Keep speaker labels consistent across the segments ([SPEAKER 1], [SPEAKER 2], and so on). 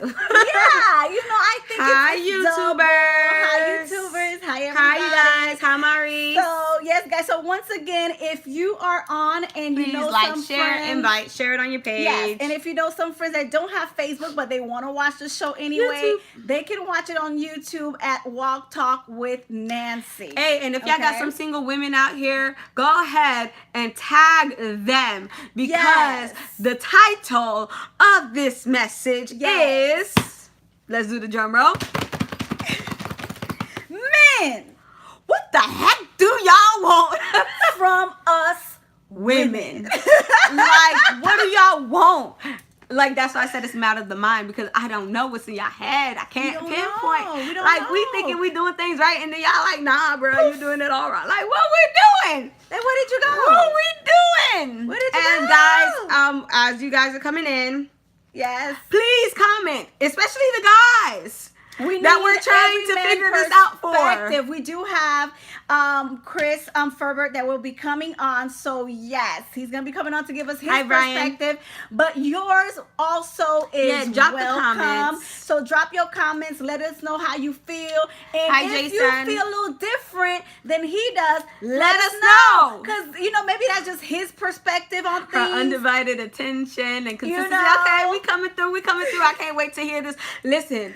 [SPEAKER 1] Yeah, I think
[SPEAKER 2] Hi,
[SPEAKER 1] it's double. Hi,
[SPEAKER 2] YouTubers.
[SPEAKER 1] YouTubers. Hi,
[SPEAKER 2] Hi, you guys.
[SPEAKER 1] everybody.
[SPEAKER 2] Hi, Maurice.
[SPEAKER 1] So, yes, guys. So, once again, if you are on and you
[SPEAKER 2] Please
[SPEAKER 1] know
[SPEAKER 2] like,
[SPEAKER 1] some
[SPEAKER 2] share,
[SPEAKER 1] friends,
[SPEAKER 2] invite, share it on your
[SPEAKER 1] yes, and
[SPEAKER 2] page.
[SPEAKER 1] if you know some friends that don't have Facebook but they want to watch the show anyway,
[SPEAKER 2] YouTube.
[SPEAKER 1] they can watch it on YouTube at Walk Talk with Nancy.
[SPEAKER 2] Hey, and if y'all got
[SPEAKER 1] Okay?
[SPEAKER 2] some single women out here, go ahead and tag them because
[SPEAKER 1] Yes.
[SPEAKER 2] the title of this message
[SPEAKER 1] Yes.
[SPEAKER 2] is. Let's do the drum roll.
[SPEAKER 1] Men
[SPEAKER 2] What the heck do y'all want?
[SPEAKER 1] from us
[SPEAKER 2] Women. Like, what do y'all want? Like, that's why I said it's a matter of the mind because I don't know what's in y'all head. I can't
[SPEAKER 1] don't
[SPEAKER 2] pinpoint.
[SPEAKER 1] know. We don't
[SPEAKER 2] Like, we
[SPEAKER 1] know.
[SPEAKER 2] thinking we doing things right, and then y'all like, nah, bro, you doing it all wrong. Like, what we doing?
[SPEAKER 1] Then where did you go?
[SPEAKER 2] What we doing?
[SPEAKER 1] Where did you
[SPEAKER 2] and
[SPEAKER 1] go?
[SPEAKER 2] guys, as you guys are coming in,
[SPEAKER 1] Yes.
[SPEAKER 2] please comment, especially the guys.
[SPEAKER 1] We
[SPEAKER 2] that
[SPEAKER 1] need
[SPEAKER 2] we're trying
[SPEAKER 1] every
[SPEAKER 2] to
[SPEAKER 1] man
[SPEAKER 2] figure this out for.
[SPEAKER 1] perspective. We do have Chris Ferbert that will be coming on. So yes, he's gonna be coming on to give us his
[SPEAKER 2] Hi, Brian.
[SPEAKER 1] perspective. But yours also is
[SPEAKER 2] drop the
[SPEAKER 1] welcome.
[SPEAKER 2] comments.
[SPEAKER 1] So drop your comments. Let us know how you feel. And
[SPEAKER 2] Hi,
[SPEAKER 1] if
[SPEAKER 2] Jason.
[SPEAKER 1] you feel a little different than he does,
[SPEAKER 2] Let us know.
[SPEAKER 1] Because maybe that's just his perspective on
[SPEAKER 2] Her
[SPEAKER 1] things.
[SPEAKER 2] undivided attention and consistency.
[SPEAKER 1] know.
[SPEAKER 2] Okay, we coming through. We coming through. I can't wait to hear this. Listen,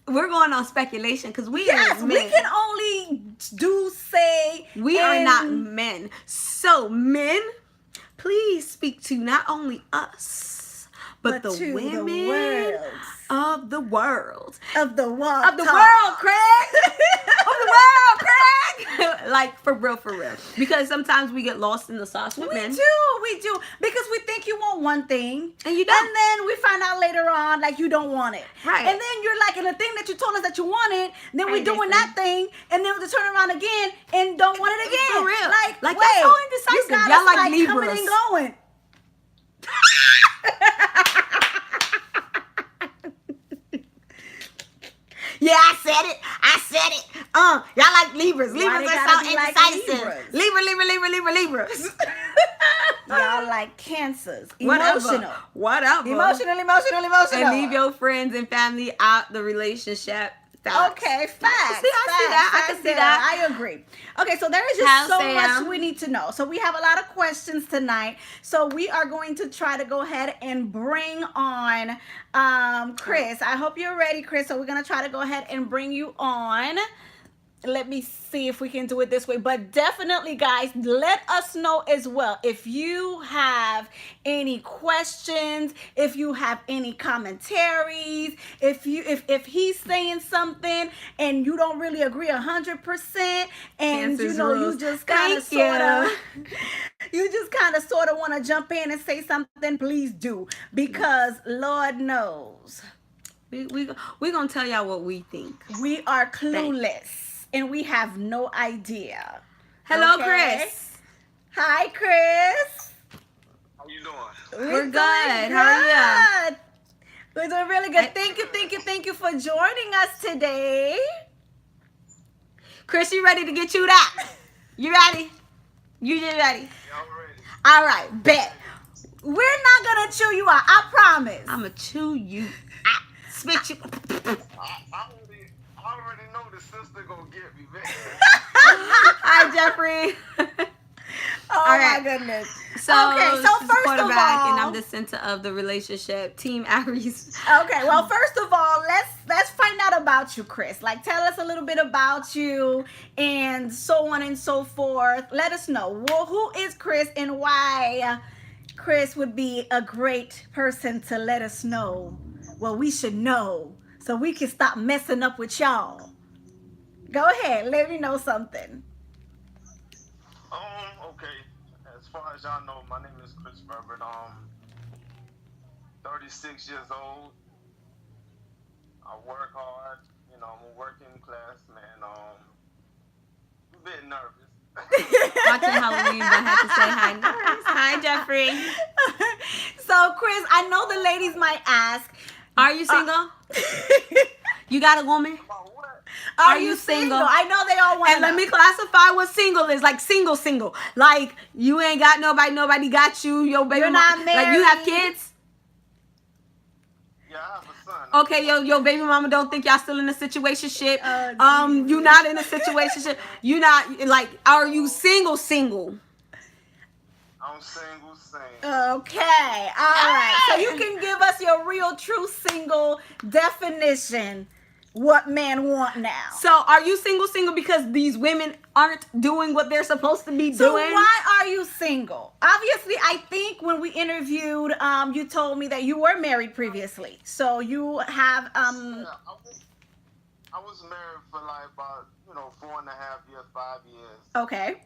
[SPEAKER 2] we're going on speculation because we
[SPEAKER 1] Yes,
[SPEAKER 2] are
[SPEAKER 1] we
[SPEAKER 2] men.
[SPEAKER 1] can only say
[SPEAKER 2] We are not men. So men, please speak to not only us, but the
[SPEAKER 1] to
[SPEAKER 2] women
[SPEAKER 1] the world.
[SPEAKER 2] of the world.
[SPEAKER 1] Of the world.
[SPEAKER 2] Of the world, Craig. Of the world, Craig. Like, for real, for real. Because sometimes we get lost in the sauce with men.
[SPEAKER 1] We do. Because we think you want one thing.
[SPEAKER 2] And you don't.
[SPEAKER 1] And then we find out later on, like, you don't want it.
[SPEAKER 2] Right.
[SPEAKER 1] And then you're like, and the thing that you told us that you wanted, then we're
[SPEAKER 2] Right,
[SPEAKER 1] doing
[SPEAKER 2] Jason.
[SPEAKER 1] that thing, and then we turn around again and don't want it again.
[SPEAKER 2] For real.
[SPEAKER 1] Like
[SPEAKER 2] Like,
[SPEAKER 1] wait,
[SPEAKER 2] that's so indecisive.
[SPEAKER 1] You got
[SPEAKER 2] Y'all
[SPEAKER 1] us,
[SPEAKER 2] like
[SPEAKER 1] coming
[SPEAKER 2] Libras.
[SPEAKER 1] and going.
[SPEAKER 2] Yeah, I said it. I said it. Y'all like Libras. Libras
[SPEAKER 1] they
[SPEAKER 2] are
[SPEAKER 1] gotta
[SPEAKER 2] so
[SPEAKER 1] be like
[SPEAKER 2] indecisive.
[SPEAKER 1] Libras?
[SPEAKER 2] Libras.
[SPEAKER 1] Y'all like cancers.
[SPEAKER 2] Whatever.
[SPEAKER 1] Emotional.
[SPEAKER 2] Whatever.
[SPEAKER 1] Emotional.
[SPEAKER 2] And leave your friends and family out the relationship. Facts.
[SPEAKER 1] Okay, facts.
[SPEAKER 2] I see that. I can see that.
[SPEAKER 1] I agree. Okay, so there is
[SPEAKER 2] How's
[SPEAKER 1] just so
[SPEAKER 2] Sam?
[SPEAKER 1] much we need to know. So we have a lot of questions tonight. So we are going to try to go ahead and bring on Chris. I hope you're ready, Chris. So we're gonna try to go ahead and bring you on. Let me see if we can do it this way. But definitely, guys, let us know as well if you have any questions, if you have any commentaries, if he's saying something and you don't really agree 100%, and
[SPEAKER 2] Kansas
[SPEAKER 1] you
[SPEAKER 2] rules.
[SPEAKER 1] just kind of
[SPEAKER 2] Thank
[SPEAKER 1] sort of
[SPEAKER 2] you.
[SPEAKER 1] you just kind of sort of want to jump in and say something, please do, because Lord knows
[SPEAKER 2] We gonna tell y'all what we think.
[SPEAKER 1] we are clueless. And we have no idea.
[SPEAKER 2] Hello,
[SPEAKER 1] Okay?
[SPEAKER 2] Chris.
[SPEAKER 1] Hi, Chris.
[SPEAKER 3] How you doing?
[SPEAKER 2] We're
[SPEAKER 1] doing
[SPEAKER 2] good. How are you?
[SPEAKER 1] We're doing really good. Thank you for joining us today.
[SPEAKER 2] Chris, you ready to get chewed out? You ready? You just ready?
[SPEAKER 3] Y'all ready?
[SPEAKER 1] All right, bet. We're not gonna chew you out. I promise.
[SPEAKER 2] I'ma chew you out. Spit you.
[SPEAKER 3] I already know the sister gonna get me, man.
[SPEAKER 2] Hi, Jeffrey.
[SPEAKER 1] Oh
[SPEAKER 2] All right.
[SPEAKER 1] my goodness.
[SPEAKER 2] So,
[SPEAKER 1] Okay, so
[SPEAKER 2] this is
[SPEAKER 1] first of
[SPEAKER 2] quarterback,
[SPEAKER 1] all-
[SPEAKER 2] and I'm the center of the relationship. Team Aries.
[SPEAKER 1] Okay, well, first of all, let's find out about you, Chris. Like, tell us a little bit about you, and so on and so forth. Let us know. Well, who is Chris, and why Chris would be a great person to let us know what we should know, so we can stop messing up with y'all. Go ahead, let me know something.
[SPEAKER 3] Okay. As far as y'all know, my name is Chris Ferbert. 36 years old. I work hard. I'm a working class man. A bit nervous.
[SPEAKER 2] Watching Halloween, but I had to say hi. Nice. Hi, Jeffrey.
[SPEAKER 1] So, Chris, I know the ladies might ask,
[SPEAKER 2] Are you single? You got a woman?
[SPEAKER 3] About what?
[SPEAKER 1] are you single? I know they all want to
[SPEAKER 2] And let me classify what single is. Like single. Like you ain't got nobody got you. Your baby
[SPEAKER 1] You're not
[SPEAKER 2] Like you have
[SPEAKER 1] married.
[SPEAKER 2] kids.
[SPEAKER 3] Yeah, I have a son.
[SPEAKER 2] Okay, yo, baby mama don't think y'all still in a situationship.
[SPEAKER 1] Oh,
[SPEAKER 2] You not in a situationship. You not like. Are you single?
[SPEAKER 3] I'm single.
[SPEAKER 1] Okay, all right. So you can give us your real, true single definition. What men want now.
[SPEAKER 2] So are you single because these women aren't doing what they're supposed to be
[SPEAKER 1] So
[SPEAKER 2] doing?
[SPEAKER 1] why are you single? Obviously, I think when we interviewed, you told me that you were married previously. So you have
[SPEAKER 3] Yeah, I was married for like about 4.5 years, 5 years.
[SPEAKER 1] okay.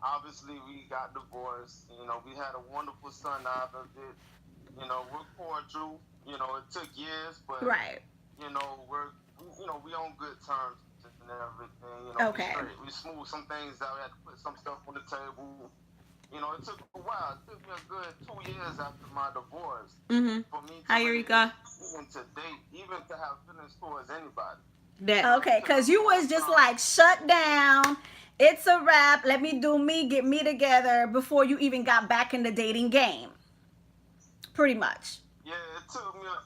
[SPEAKER 3] Obviously we got divorced. We had a wonderful son out of it. We're cordial. It took years, but
[SPEAKER 1] Right.
[SPEAKER 3] we on good terms and everything.
[SPEAKER 1] Okay.
[SPEAKER 3] We smooth some things out. We had to put some stuff on the table. It took a while. It took me a good 2 years after my divorce for me to
[SPEAKER 2] Hi, Eureka.
[SPEAKER 3] even to date, even to have feelings towards anybody.
[SPEAKER 1] Okay, because you was just like shut down. It's a wrap. Let me do me, get me together before you even got back in the dating game. Pretty much.
[SPEAKER 3] Yeah, it took a minute.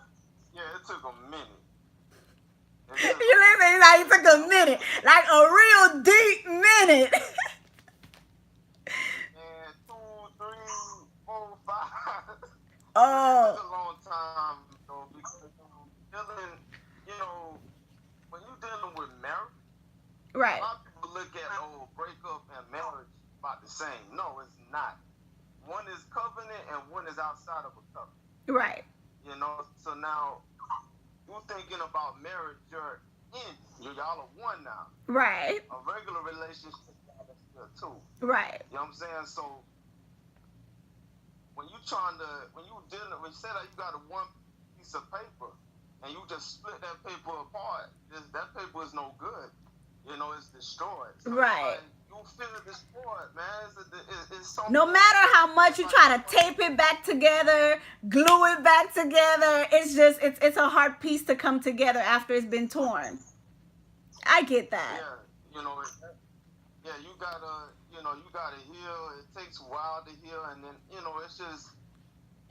[SPEAKER 1] You listen, like it took a minute, like a real deep minute.
[SPEAKER 3] And 2, 3, 4, 5.
[SPEAKER 1] Oh,
[SPEAKER 3] It's a long time though, because dealing, when you're dealing with marriage,
[SPEAKER 1] right.
[SPEAKER 3] a lot of people look at breakup and marriage about the same. No, it's not. One is covenant and one is outside of a covenant.
[SPEAKER 1] Right.
[SPEAKER 3] So now you thinking about marriage, you're in. Y'all are one now.
[SPEAKER 1] Right.
[SPEAKER 3] A regular relationship is still two.
[SPEAKER 1] Right.
[SPEAKER 3] You know what I'm saying? So when you say that you got a one piece of paper and you just split that paper apart, that paper is no good. It's destroyed. So
[SPEAKER 1] right.
[SPEAKER 3] You feel destroyed, man. It's something.
[SPEAKER 1] No matter how much you try to tape it back together, glue it back together, it's a hard piece to come together after it's been torn. I get that.
[SPEAKER 3] Yeah, you gotta heal. It takes a while to heal, and then it's just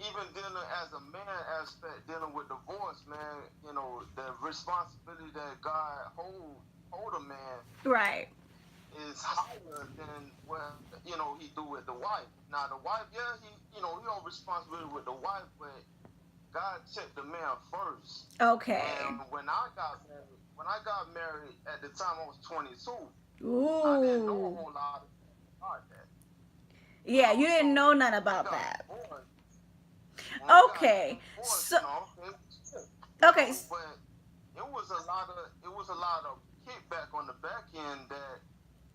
[SPEAKER 3] even dealing as a man aspect, dealing with divorce, man. The responsibility that God hold a man.
[SPEAKER 1] Right.
[SPEAKER 3] Is higher than what he do with the wife. Now the wife, he on responsibility with the wife, but God checked the man first.
[SPEAKER 1] Okay.
[SPEAKER 3] And when I got married at the time I was 22.
[SPEAKER 1] Ooh.
[SPEAKER 3] I didn't know a whole lot about that.
[SPEAKER 1] Yeah, you didn't know none about that. Okay. So okay.
[SPEAKER 3] But it was a lot of kickback on the back end that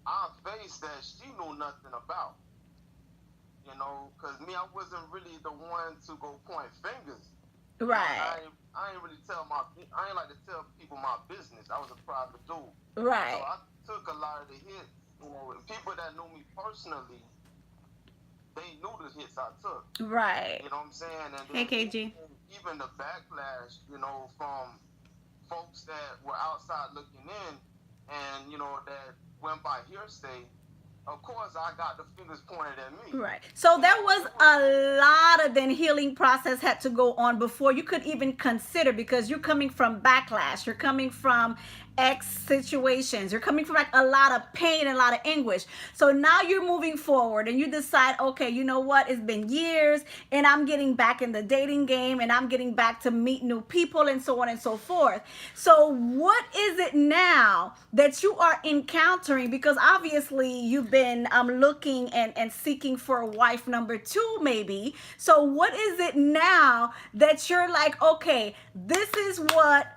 [SPEAKER 3] I faced that she knew nothing about. Because me, I wasn't really the one to go point fingers.
[SPEAKER 1] Right.
[SPEAKER 3] I ain't really I ain't like to tell people my business. I was a private dude.
[SPEAKER 1] Right.
[SPEAKER 3] So I took a lot of the hits. And people that knew me personally, they knew the hits I took.
[SPEAKER 1] Right.
[SPEAKER 3] You know what I'm saying? And
[SPEAKER 2] hey, KG.
[SPEAKER 3] Even the backlash, from folks that were outside looking in, and that went by hearsay. Of course, I got the fingers pointed at me.
[SPEAKER 1] Right. So there was a lot of then healing process had to go on before you could even consider, because you're coming from backlash. You're coming from X situations. You're coming from like a lot of pain and a lot of anguish. So now you're moving forward and you decide, okay, you know what? It's been years and I'm getting back in the dating game and I'm getting back to meet new people and so on and so forth. So what is it now that you are encountering? Because obviously you've been looking and seeking for a wife number 2 maybe. So what is it now that you're like, okay, this is what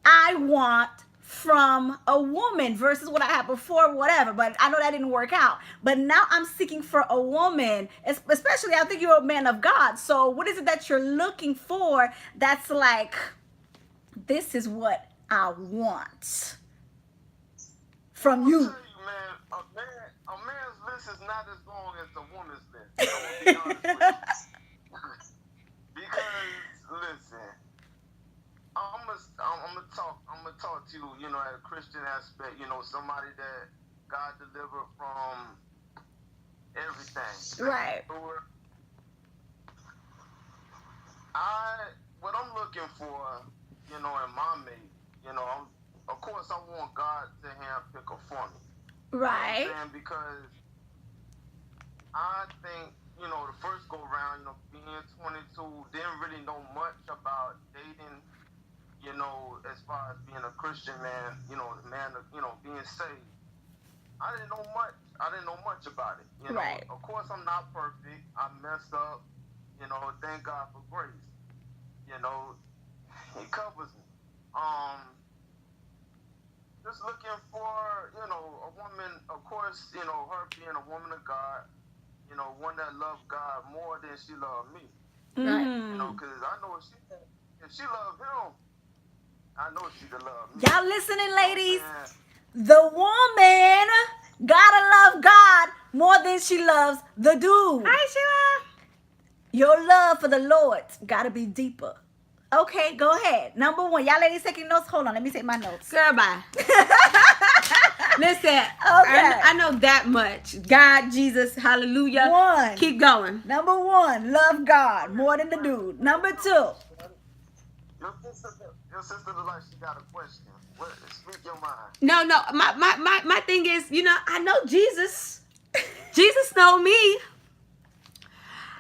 [SPEAKER 1] I want from a woman versus what I had before, whatever. But I know that didn't work out. But now I'm seeking for a woman, especially I think you're a man of God. So what is it that you're looking for that's like, this is what I want from you?
[SPEAKER 3] I'll tell you, man, a man's list is not as long as a woman's list. I'm gonna be honest with you. Because listen, I'm gonna talk to you, at a Christian aspect, somebody that God delivered from everything.
[SPEAKER 1] Right.
[SPEAKER 3] what I'm looking for, in my mate, of course, I want God to handpick her for me.
[SPEAKER 1] Right.
[SPEAKER 3] You know what I'm saying? Because I think, the first go round, being 22, didn't really know much about dating, as far as being a Christian man, the man of, being saved. I didn't know much. I didn't know much about it.
[SPEAKER 1] Right.
[SPEAKER 3] Of course, I'm not perfect. I messed up. Thank God for grace. He covers me. Just looking for, a woman, of course, her being a woman of God, one that loved God more than she loved me.
[SPEAKER 1] Mhm.
[SPEAKER 3] Because I know if she loved him, I know she'd love me.
[SPEAKER 1] Y'all listening, ladies?
[SPEAKER 3] Yeah.
[SPEAKER 1] The woman gotta love God more than she loves the dude.
[SPEAKER 2] Hi, Sheila.
[SPEAKER 1] Your love for the Lord gotta be deeper. Okay, go ahead. Number one. Y'all ladies taking notes? Hold on, let me take my notes.
[SPEAKER 2] Girl, bye. Listen,
[SPEAKER 1] Okay.
[SPEAKER 2] I know that much. God, Jesus, hallelujah.
[SPEAKER 1] One.
[SPEAKER 2] Keep going.
[SPEAKER 1] Number one, love God more than the dude. Number two.
[SPEAKER 3] Your sister looks like she got a question. What? Speak your mind.
[SPEAKER 2] No, my thing is, I know Jesus. Jesus know me.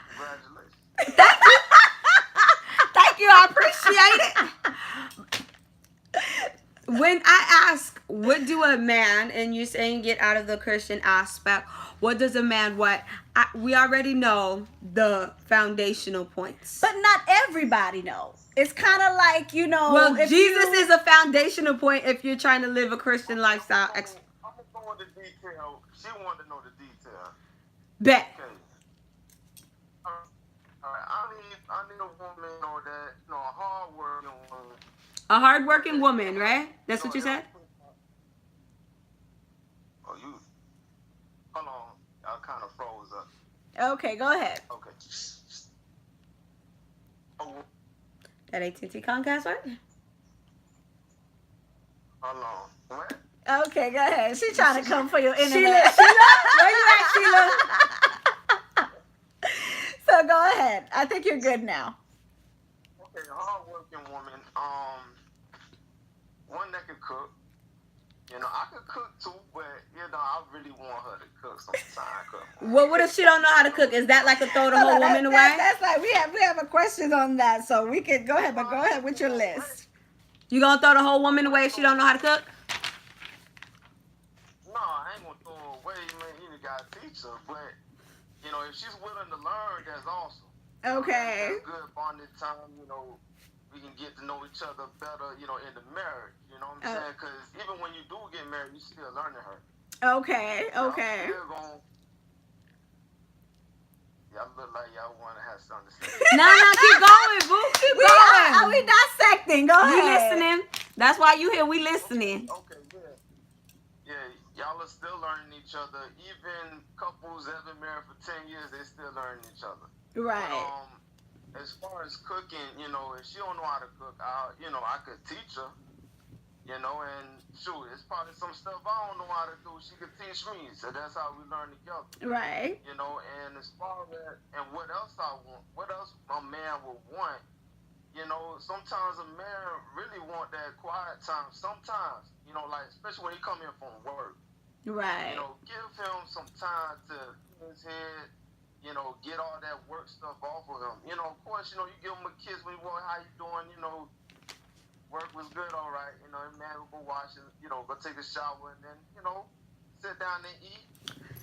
[SPEAKER 3] Congratulations.
[SPEAKER 2] Thank you. Thank you. I appreciate it. When I ask, what do a man, and you're saying get out of the Christian aspect, what does a man what? We already know the foundational points.
[SPEAKER 1] But not everybody knows. It's kind of like,
[SPEAKER 2] Well,
[SPEAKER 1] if
[SPEAKER 2] Jesus
[SPEAKER 1] you-
[SPEAKER 2] is a foundational point if you're trying to live a Christian lifestyle.
[SPEAKER 3] I'm gonna go into detail. She wanted to know the detail.
[SPEAKER 2] Bet.
[SPEAKER 3] Okay. All right. I need a woman, that, a hard-working woman.
[SPEAKER 2] A hardworking woman, right? That's what you said?
[SPEAKER 3] Oh, you. Hold on. I kind of froze up.
[SPEAKER 1] Okay, go ahead.
[SPEAKER 3] Okay. Oh,
[SPEAKER 2] That AT&T Comcast, right?
[SPEAKER 3] hold on. What?
[SPEAKER 1] Okay, go ahead. She's trying to come for your
[SPEAKER 2] Sheila,
[SPEAKER 1] internet.
[SPEAKER 2] where you at, Sheila?
[SPEAKER 1] So go ahead. I think you're good now.
[SPEAKER 3] Okay, a hard-working woman. One that can cook. I could cook too, but I really want her to cook sometimes.
[SPEAKER 2] Well, what if she don't know how to cook? Is that like a throw the whole
[SPEAKER 1] Hold on,
[SPEAKER 2] woman away?
[SPEAKER 1] That's like we have a question on that, so we can go ahead. But go ahead with your list.
[SPEAKER 2] You gonna throw the whole woman away if she don't know how to cook?
[SPEAKER 3] No, I ain't gonna throw her away, man. You gotta teach her, but if she's willing to learn, that's awesome.
[SPEAKER 1] Okay.
[SPEAKER 3] That's good bonding time. We can get to know each other better. In the marriage. You know what I'm saying? Because even when you do get married, you still learning her.
[SPEAKER 1] Okay. Okay.
[SPEAKER 3] Y'all look like y'all want to have something to say.
[SPEAKER 2] No, keep going, boo. Keep going.
[SPEAKER 1] Are we dissecting? Go
[SPEAKER 2] We
[SPEAKER 1] ahead.
[SPEAKER 2] listening. That's why you here. We listening.
[SPEAKER 3] Okay, yeah. Yeah, y'all are still learning each other. Even couples that have been married for 10 years, they still learning each other.
[SPEAKER 1] Right.
[SPEAKER 3] But, as far as cooking, if she don't know how to cook, I could teach her. And shoot, it's probably some stuff I don't know how to do. She could teach me, so that's how we learn together.
[SPEAKER 1] Right.
[SPEAKER 3] And as far as what else I want, what else a man would want, sometimes a man really want that quiet time. Sometimes, like especially when he come in from work.
[SPEAKER 1] Right.
[SPEAKER 3] Give him some time to clean his head. Get all that work stuff off of him. Of course, you give him a kiss when you want, how you doing? Work was good, all right. Man will go wash and, go take a shower and then, sit down and eat.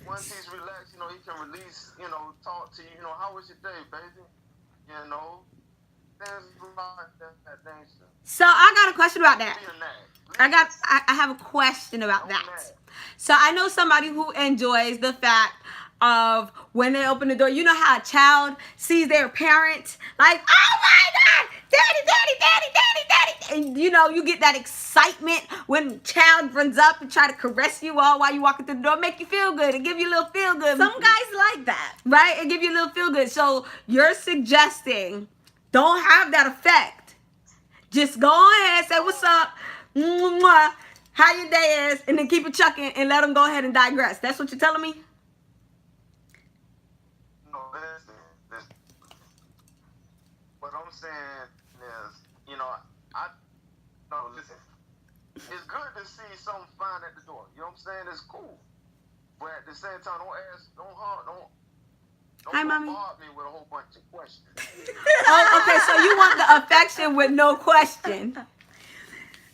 [SPEAKER 3] Once he's relaxed, he can release, talk to you, how was your day, baby? Things like that nature.
[SPEAKER 2] So I got a question about that.
[SPEAKER 3] Be a nag.
[SPEAKER 2] I have a question about
[SPEAKER 3] Don't
[SPEAKER 2] that.
[SPEAKER 3] nag.
[SPEAKER 2] So I know somebody who enjoys the fact of when they open the door. You know how a child sees their parent, like, oh my God, daddy, and you get that excitement when child runs up and try to caress you all while you walking through the door, make you feel good, and give you a little feel good.
[SPEAKER 1] Some guys like that.
[SPEAKER 2] Right, and give you a little feel good. So you're suggesting don't have that effect. Just go ahead, say what's up, mwah, how your day is, and then keep it chucking and let them go ahead and digress. That's what you're telling me?
[SPEAKER 3] No, listen. What I'm saying, you know, no, listen. It's good to see something fine at the door. You know what I'm saying? It's cool. But at the same time,
[SPEAKER 2] Hi,
[SPEAKER 3] don't
[SPEAKER 2] mommy.
[SPEAKER 3] bombard me with a whole bunch of questions.
[SPEAKER 2] Oh, okay. So you want the affection with no question.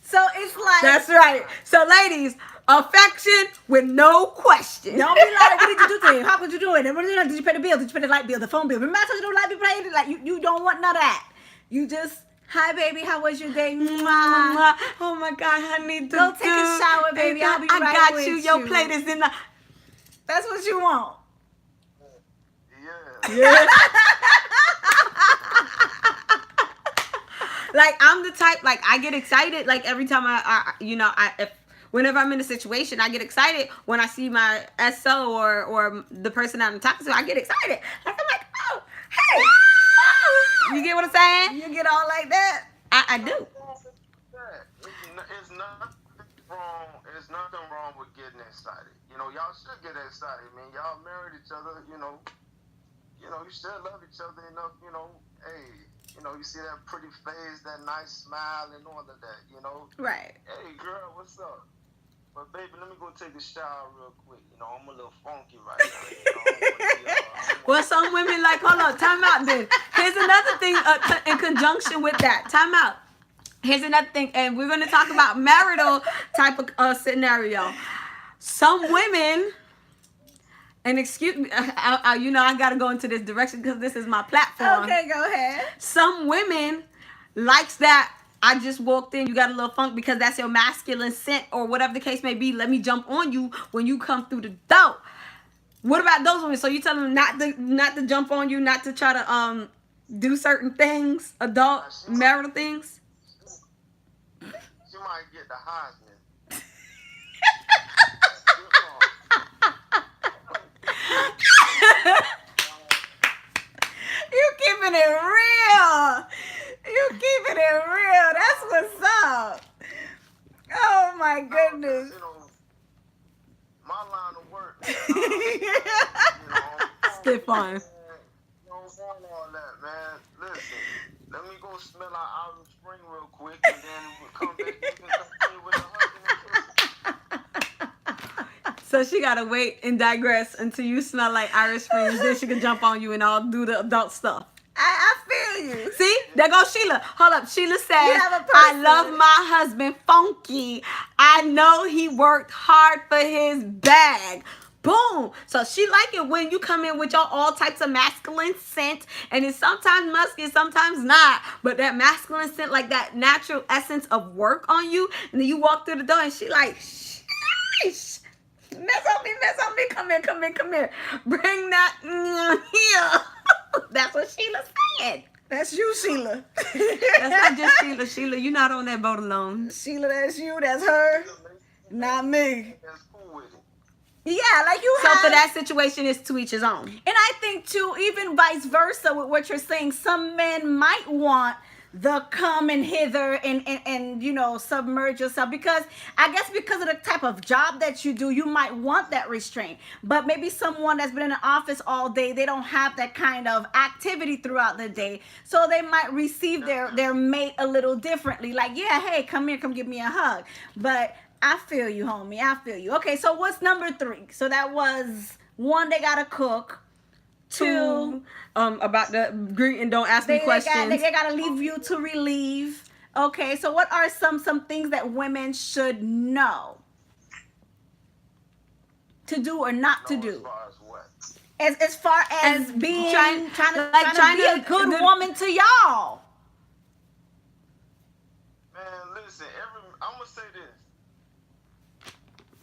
[SPEAKER 1] So it's like,
[SPEAKER 2] That's right. So, ladies, affection with no question.
[SPEAKER 1] don't be like, what did you do today? How could you do it? And what did you do? Did you pay the bill? Did you pay the light bill, the phone bill? Remember I told you don't light bill paid? Like you don't want none of that. You just, hi baby, how was your day? Mwah.
[SPEAKER 2] Oh my God, I need to
[SPEAKER 1] Go take a shower, baby. I'll be
[SPEAKER 2] I
[SPEAKER 1] right
[SPEAKER 2] got
[SPEAKER 1] with
[SPEAKER 2] you. Your
[SPEAKER 1] you.
[SPEAKER 2] plate is in the.
[SPEAKER 1] That's what you want.
[SPEAKER 3] Yeah.
[SPEAKER 2] Like, I'm the type, like, I get excited, like, every time whenever I'm in a situation, I get excited when I see my SO or the person I'm talking to, I get excited. Like, I'm like, oh, hey, oh. You get what I'm saying?
[SPEAKER 1] You get all like that.
[SPEAKER 2] I do.
[SPEAKER 3] It's nothing wrong with getting excited. You know, y'all should get excited. I mean, y'all married each other. You know, you still love each other enough. You know, hey, you see that pretty face, that nice smile, and all of that. You know,
[SPEAKER 1] Right.
[SPEAKER 3] hey girl, what's up? But baby, let me go take a shower real quick. You know, I'm a little funky right now.
[SPEAKER 2] Well, some women like, hold on, time out then. Here's another thing in conjunction with that. Time out. Here's another thing, and we're going to talk about marital type of scenario. Some women, and excuse me, I got to go into this direction because this is my platform.
[SPEAKER 1] Okay, go ahead.
[SPEAKER 2] Some women likes that. I just walked in, you got a little funk because that's your masculine scent or whatever the case may be. Let me jump on you when you come through the door. What about those women? So you tell them not to jump on you, not to try to do certain things, adult marital things?
[SPEAKER 3] She might get the Heisman.
[SPEAKER 1] You keeping it real. You keeping it real. That's what's up. Oh my goodness.
[SPEAKER 3] You know, my line of work.
[SPEAKER 2] Stiff on.
[SPEAKER 3] Don't want all that, man. Listen, let me go smell our Irish Spring real quick, and then we'll come back. You can come in with a husband.
[SPEAKER 2] So she gotta wait and digress until you smell like Irish Springs, then she can jump on you and all do the adult stuff.
[SPEAKER 1] I feel you.
[SPEAKER 2] See, there goes Sheila. Hold up. Sheila says,
[SPEAKER 1] have a
[SPEAKER 2] I
[SPEAKER 1] person.
[SPEAKER 2] love my husband funky. I know he worked hard for his bag. Boom. So she like it when you come in with your all types of masculine scent, and it's sometimes musky, sometimes not. But that masculine scent, like that natural essence of work on you, and then you walk through the door and she like, sheesh. Mess on me, come here. Bring that here. That's what Sheila said.
[SPEAKER 1] That's you, Sheila.
[SPEAKER 2] That's not just Sheila. Sheila, you're not on that boat alone.
[SPEAKER 1] Sheila, that's you. That's her. Not me.
[SPEAKER 3] That's cool with it.
[SPEAKER 1] Yeah, like you
[SPEAKER 2] So
[SPEAKER 1] have.
[SPEAKER 2] for that situation, it's to each his own.
[SPEAKER 1] And I think too, even vice versa with what you're saying, some men might want the come and hither and submerge yourself, because I guess because of the type of job that you do, you might want that restraint. But maybe someone that's been in the office all day, they don't have that kind of activity throughout the day, so they might receive their mate a little differently. Like, yeah, hey, come here, come give me a hug. But I feel you, homie. I feel you. Okay, so what's number 3? So that was 1, they gotta cook. 2,
[SPEAKER 2] about the greeting, don't ask me questions.
[SPEAKER 1] They gotta leave you to relieve. Okay, so what are some things that women should know to do or not to
[SPEAKER 3] As
[SPEAKER 1] do?
[SPEAKER 3] far as what?
[SPEAKER 1] As far as being
[SPEAKER 2] trying
[SPEAKER 1] trying
[SPEAKER 2] to
[SPEAKER 1] to be a good woman to y'all.
[SPEAKER 3] Man, listen, I'm gonna say this.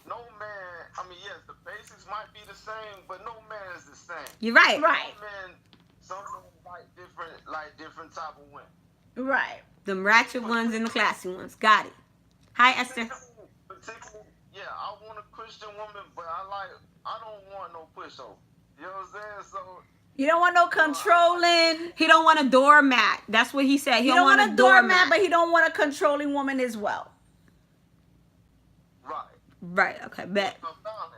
[SPEAKER 3] No man, I mean, yes, the basics might be the same, but no man is the same.
[SPEAKER 2] You're right.
[SPEAKER 1] Right.
[SPEAKER 3] Some men like different type of women.
[SPEAKER 1] Right.
[SPEAKER 2] Them ratchet ones and the classy ones. Got it. Hi, Esther.
[SPEAKER 3] Particularly, yeah, I want a Christian woman, but I don't want no pushover. You know what I'm saying? So
[SPEAKER 1] You don't want no controlling.
[SPEAKER 2] He don't want a doormat. That's what he said. He
[SPEAKER 1] You don't want a doormat, but he don't want a controlling woman as well.
[SPEAKER 3] right.
[SPEAKER 2] Right. Okay. Bet.
[SPEAKER 3] A balance.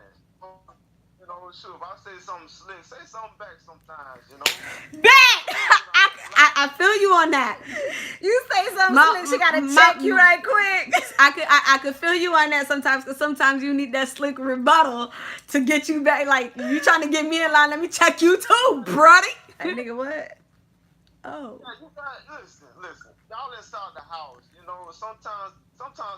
[SPEAKER 3] You know, shoot, if I say something slick, say something back sometimes, you know.
[SPEAKER 2] Bet. I feel you on that.
[SPEAKER 1] You say something
[SPEAKER 2] My-
[SPEAKER 1] slick, she gotta
[SPEAKER 2] my-
[SPEAKER 1] check you right quick.
[SPEAKER 2] I could feel you on that sometimes, because sometimes you need that slick rebuttal to get you back. Like, you trying to get me in line, let me check you too, brody.
[SPEAKER 1] Hey, nigga, what? Oh.
[SPEAKER 3] Yeah, you got listen. Y'all inside the house, you know. Sometimes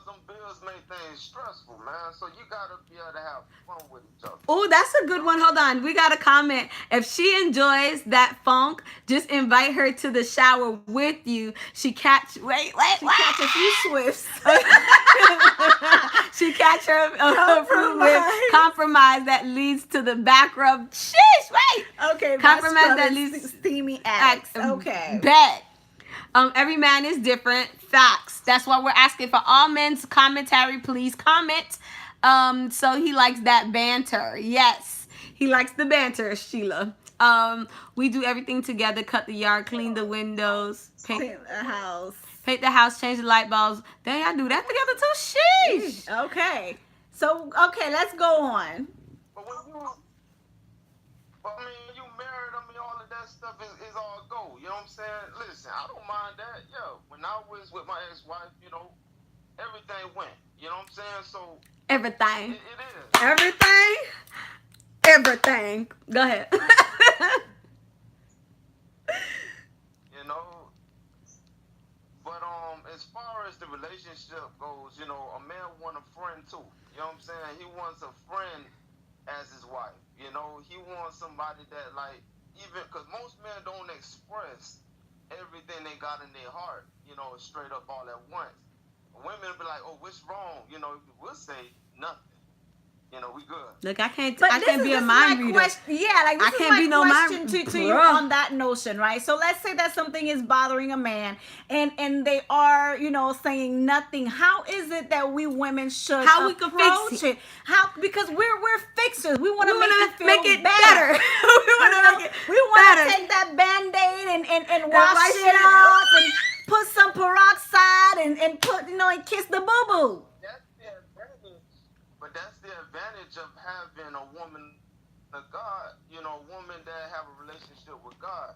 [SPEAKER 3] them bills make things stressful, man. So you gotta be able to have fun with each other.
[SPEAKER 2] Oh, that's a good one. Hold on. We got a comment. If she enjoys that funk, just invite her to the shower with you. She catch
[SPEAKER 1] Catch a few swifts.
[SPEAKER 2] she catch her fruit with compromise that leads to the back rub. Sheesh, wait.
[SPEAKER 1] Okay,
[SPEAKER 2] Compromise that
[SPEAKER 1] leads
[SPEAKER 2] leads
[SPEAKER 1] steamy acts.
[SPEAKER 2] Act-
[SPEAKER 1] Okay.
[SPEAKER 2] Bet. Every man is different. Facts. That's why we're asking for all men's commentary. Please comment. So he likes that banter. Yes, he likes the banter, Sheila. We do everything together. Cut the yard, clean the windows, paint
[SPEAKER 1] The house.
[SPEAKER 2] the house, change the light bulbs. Dang, I do that together too. Sheesh.
[SPEAKER 1] Okay. So, okay, let's go on.
[SPEAKER 3] But when you married, I mean, all of that stuff is all go. You know what I'm saying? Listen, I don't mind that. Yeah, when I was with my ex-wife, you know, everything went. You know what I'm saying? So
[SPEAKER 2] Everything.
[SPEAKER 3] it is.
[SPEAKER 2] Everything. Everything. Go ahead.
[SPEAKER 3] You know. But as far as the relationship goes, you know, a man want a friend too. You know what I'm saying? He wants a friend as his wife. You know, he wants somebody that, like, even because most men don't express everything they got in their heart, you know, straight up all at once. Women be like, "Oh, what's wrong?" You know, we'll say nothing. You know, we good.
[SPEAKER 2] Look, I can't be a
[SPEAKER 1] this is
[SPEAKER 2] mind
[SPEAKER 1] my
[SPEAKER 2] reader.
[SPEAKER 1] question. Yeah, like this
[SPEAKER 2] I
[SPEAKER 1] is
[SPEAKER 2] can't
[SPEAKER 1] my
[SPEAKER 2] be no mind-
[SPEAKER 1] question to you
[SPEAKER 2] Bruh.
[SPEAKER 1] on that notion, right? So let's say that something is bothering a man, and they are, you know, saying nothing. How is it that we women should
[SPEAKER 2] How we can fix
[SPEAKER 1] approach
[SPEAKER 2] it?
[SPEAKER 1] How, because we're fixers. We want to
[SPEAKER 2] make it better. we want to make it
[SPEAKER 1] We want
[SPEAKER 2] better.
[SPEAKER 1] to take that Band-Aid and
[SPEAKER 2] wash
[SPEAKER 1] wash
[SPEAKER 2] it
[SPEAKER 1] it off and put some peroxide and put, you know, and kiss the boo-boo.
[SPEAKER 3] That's the advantage. But that's the advantage of having a woman of God. You know, a woman that have a relationship with God,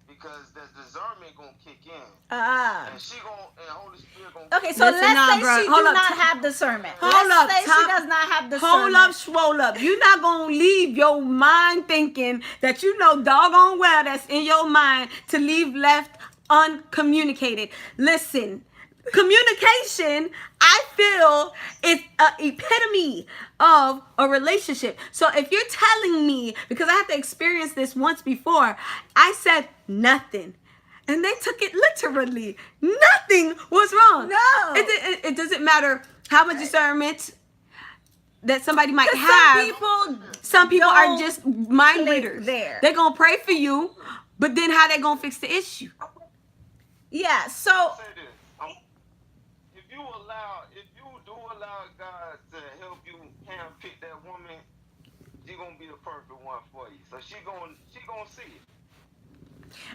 [SPEAKER 3] because the discernment gonna kick in, and she and Holy Spirit gonna.
[SPEAKER 1] Okay, so
[SPEAKER 2] Listen,
[SPEAKER 1] let's say
[SPEAKER 2] bro.
[SPEAKER 1] she
[SPEAKER 2] Hold
[SPEAKER 1] do
[SPEAKER 2] up.
[SPEAKER 1] not have discernment.
[SPEAKER 2] Hold
[SPEAKER 1] Let's
[SPEAKER 2] up,
[SPEAKER 1] say
[SPEAKER 2] Tom.
[SPEAKER 1] she does not have discernment.
[SPEAKER 2] Hold up, swole up. You're not going to leave your mind thinking that you know doggone well that's in your mind to leave left uncommunicated. Listen, communication, I feel, is an epitome of a relationship. So if you're telling me, because I had to experience this once before, I said nothing. And they took it literally. Nothing was wrong.
[SPEAKER 1] No.
[SPEAKER 2] It doesn't matter how much discernment that somebody might
[SPEAKER 1] 'Cause
[SPEAKER 2] have. Some people are
[SPEAKER 1] don't
[SPEAKER 2] just mind
[SPEAKER 1] click
[SPEAKER 2] readers.
[SPEAKER 1] there.
[SPEAKER 2] They're going to pray for you, but then how they going to fix the issue?
[SPEAKER 1] Yeah, so
[SPEAKER 3] Say this. If you do allow God to help you handpick that woman, she gonna be the perfect one for you. So she gonna see it.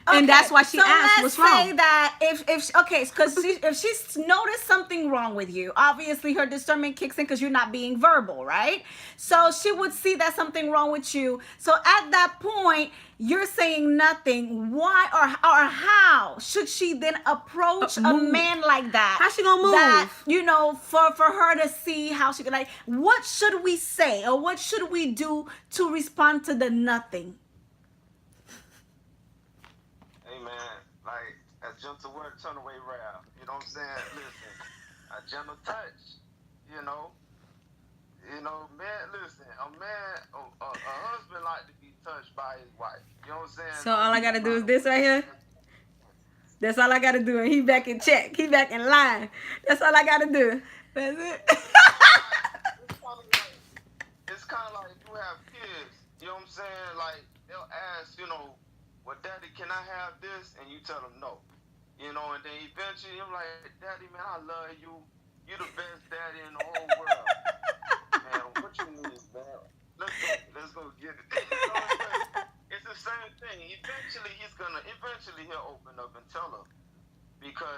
[SPEAKER 2] And that's why she asked,
[SPEAKER 1] let's
[SPEAKER 2] what's
[SPEAKER 1] say
[SPEAKER 2] wrong?
[SPEAKER 1] that if she's noticed something wrong with you, obviously her discernment kicks in because you're not being verbal, right? So she would see that something wrong with you. So at that point, you're saying nothing. Why or how should she then approach a
[SPEAKER 2] Move.
[SPEAKER 1] man like that?
[SPEAKER 2] How she gonna move?
[SPEAKER 1] That, you know, for her to see how she could, like, what should we say or what should we do to respond to the nothing?
[SPEAKER 3] Hey man, like a gentle word, turn away wrath. You know what I'm saying? Listen, a gentle touch. You know, man. Listen, a husband like to be touched by his wife. You know what I'm saying?
[SPEAKER 2] So all I got to do is this right here? That's all I got to do. And he back in check. He back in line. That's all I got to do. That's it.
[SPEAKER 3] It's kind of like you have kids. You know what I'm saying? Like they'll ask, you know, well, Daddy, can I have this? And you tell them no. You know, and then eventually you're like, Daddy, man, I love you. You're the best daddy in the whole world. Man, what you need, man? Let's go get it. You know what I'm saying? It's the same thing. Eventually he'll open up and tell her, because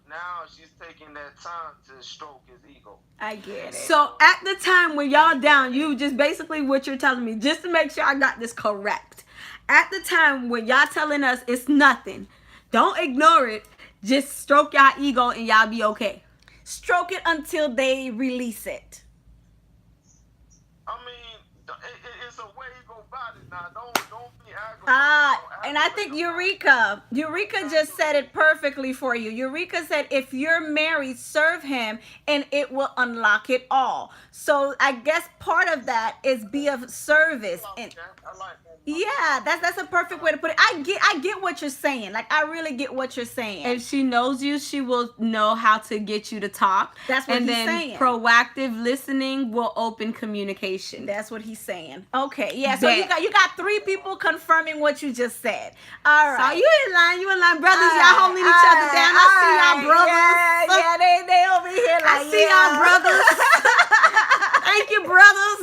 [SPEAKER 3] now she's taking that time to stroke his ego.
[SPEAKER 1] I get it.
[SPEAKER 2] So at the time when y'all down, you just basically what you're telling me, just to make sure I got this correct. At the time when y'all telling us it's nothing, don't ignore it. Just stroke y'all ego and y'all be okay.
[SPEAKER 1] Stroke it until they release it.
[SPEAKER 3] I mean, it's a way you go about it now. Don't be aggravated.
[SPEAKER 1] And I think Eureka just said it perfectly for you. Eureka said, if you're married, serve him and it will unlock it all. So I guess part of that is be of service. And
[SPEAKER 3] I like that.
[SPEAKER 1] yeah, that's a perfect way to put it. I get what you're saying. Like, I really get what you're saying.
[SPEAKER 2] If she knows you, she will know how to get you to talk.
[SPEAKER 1] That's what
[SPEAKER 2] and
[SPEAKER 1] he's
[SPEAKER 2] then
[SPEAKER 1] saying.
[SPEAKER 2] Proactive listening will open communication.
[SPEAKER 1] That's what he's saying. Okay, yeah. So
[SPEAKER 2] Bet.
[SPEAKER 1] you got 3 people confirming what you just said. All right.
[SPEAKER 2] So you in line, brothers.
[SPEAKER 1] All
[SPEAKER 2] Y'all
[SPEAKER 1] right,
[SPEAKER 2] holding each other down. I see y'all brothers.
[SPEAKER 1] Yeah, they over here like,
[SPEAKER 2] I see y'all brothers. Thank you, brothers.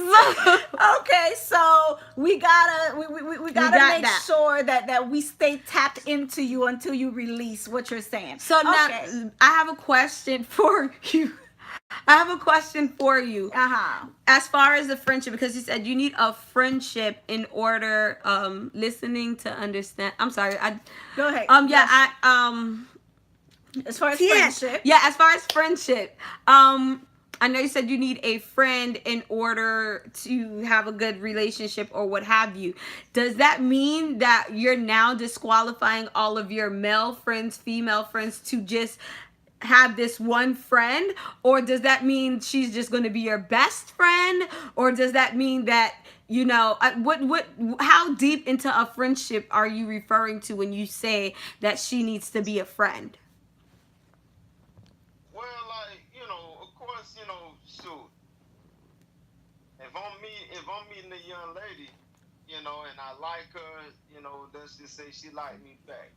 [SPEAKER 1] Okay, so we gotta
[SPEAKER 2] We
[SPEAKER 1] gotta
[SPEAKER 2] got
[SPEAKER 1] make
[SPEAKER 2] that.
[SPEAKER 1] sure that we stay tapped into you until you release what you're saying.
[SPEAKER 2] So now
[SPEAKER 1] okay.
[SPEAKER 2] I have a question for you.
[SPEAKER 1] Uh-huh.
[SPEAKER 2] As far as the friendship, because you said you need a friendship in order listening to understand. I'm sorry.
[SPEAKER 1] Go ahead.
[SPEAKER 2] Yeah,
[SPEAKER 1] Yes. As far as friendship.
[SPEAKER 2] Yeah, as far as friendship. I know you said you need a friend in order to have a good relationship or what have you. Does that mean that you're now disqualifying all of your male friends, female friends to just have this one friend? Or does that mean she's just going to be your best friend? Or does that mean that, how deep into a friendship are you referring to when you say that she needs to be a friend?
[SPEAKER 3] Well, of course, shoot. If I'm meeting a young lady, and I like her, let's just say she like me back.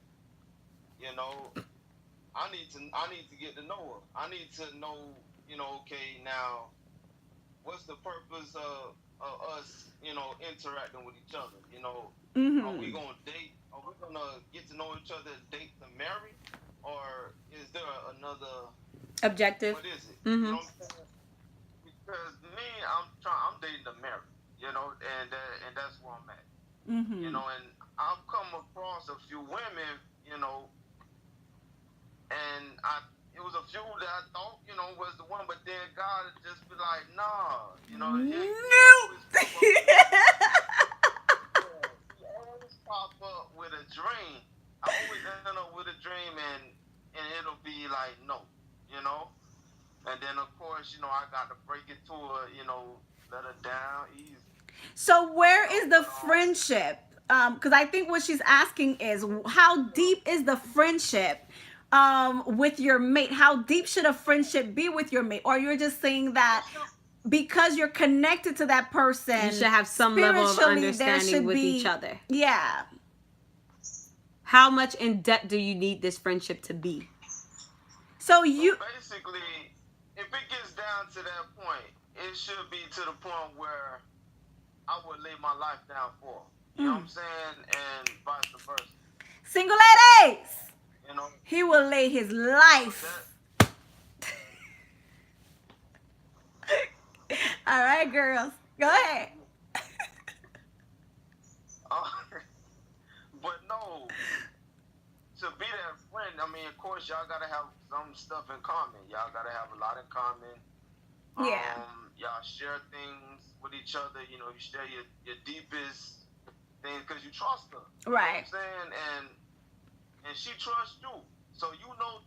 [SPEAKER 3] I need to get to know her. I need to know, okay, now, what's the purpose of us, interacting with each other?
[SPEAKER 1] Mm-hmm.
[SPEAKER 3] Are we gonna date? Are we gonna get to know each other, date to marry, or is there another?
[SPEAKER 2] Objective.
[SPEAKER 3] What is it?
[SPEAKER 2] Mm-hmm.
[SPEAKER 3] You know what I'm saying? Because me, I'm dating to marry, and that's where I'm at.
[SPEAKER 1] Mm-hmm.
[SPEAKER 3] And I've come across a few women, and it was a few that I thought, was the one, but then God would just be like, nah, He always pop up with a dream. I always end up with a dream, and it'll be like, no, and then of course, I got to break it to her, let her down easy.
[SPEAKER 1] So where is the friendship? Because I think what she's asking is, how deep is the friendship with your mate? How deep should a friendship be with your mate? Or you're just saying that because you're connected to that person,
[SPEAKER 2] you should have some level of
[SPEAKER 1] spiritually, there
[SPEAKER 2] understanding
[SPEAKER 1] should
[SPEAKER 2] with
[SPEAKER 1] be-
[SPEAKER 2] each other.
[SPEAKER 1] Yeah.
[SPEAKER 2] How much in depth do you need this friendship to be?
[SPEAKER 1] So you
[SPEAKER 3] Basically, if it gets down to that point, it should be to the point where I would lay my life down for her. You know what I'm saying? And vice versa.
[SPEAKER 1] single ladies, he will lay his life. All right, girls, go ahead.
[SPEAKER 3] But no, to be that friend, I mean, of course, y'all gotta have some stuff in common. Y'all gotta have a lot in common.
[SPEAKER 1] Yeah.
[SPEAKER 3] Y'all share things with each other. You share your deepest things because you trust her.
[SPEAKER 1] Right.
[SPEAKER 3] You know what I'm saying? And she trusts you. So you know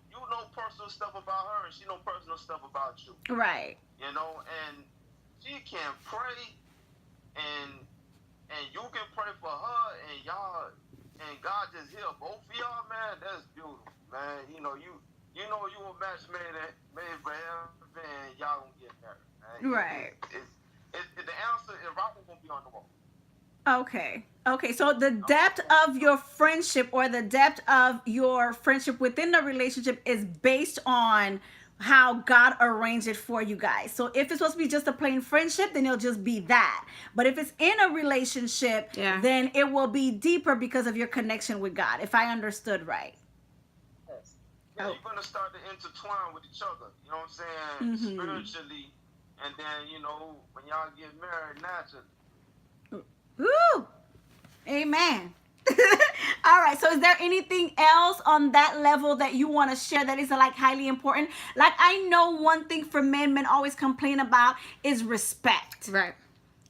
[SPEAKER 3] personal stuff about her, and she know personal stuff about you.
[SPEAKER 1] Right.
[SPEAKER 3] And she can pray, and you can pray for her, and y'all, and God just heal both of y'all, man. That's beautiful, man. You a match made for him, and y'all gonna get married, man.
[SPEAKER 1] Right.
[SPEAKER 3] The answer is Robert gonna be on the wall.
[SPEAKER 1] Okay, so the depth of your friendship or the depth of your friendship within the relationship is based on how God arranged it for you guys. So if it's supposed to be just a plain friendship, then it'll just be that. But if it's in a relationship, then it will be deeper because of your connection with God, if I understood right. Oh.
[SPEAKER 3] you're gonna start to intertwine with each other. You know what I'm saying? Spiritually, and then when y'all get married, naturally.
[SPEAKER 1] Woo! Amen. All right. So, is there anything else on that level that you want to share that is like highly important? Like, I know one thing for men always complain about is respect.
[SPEAKER 2] Right.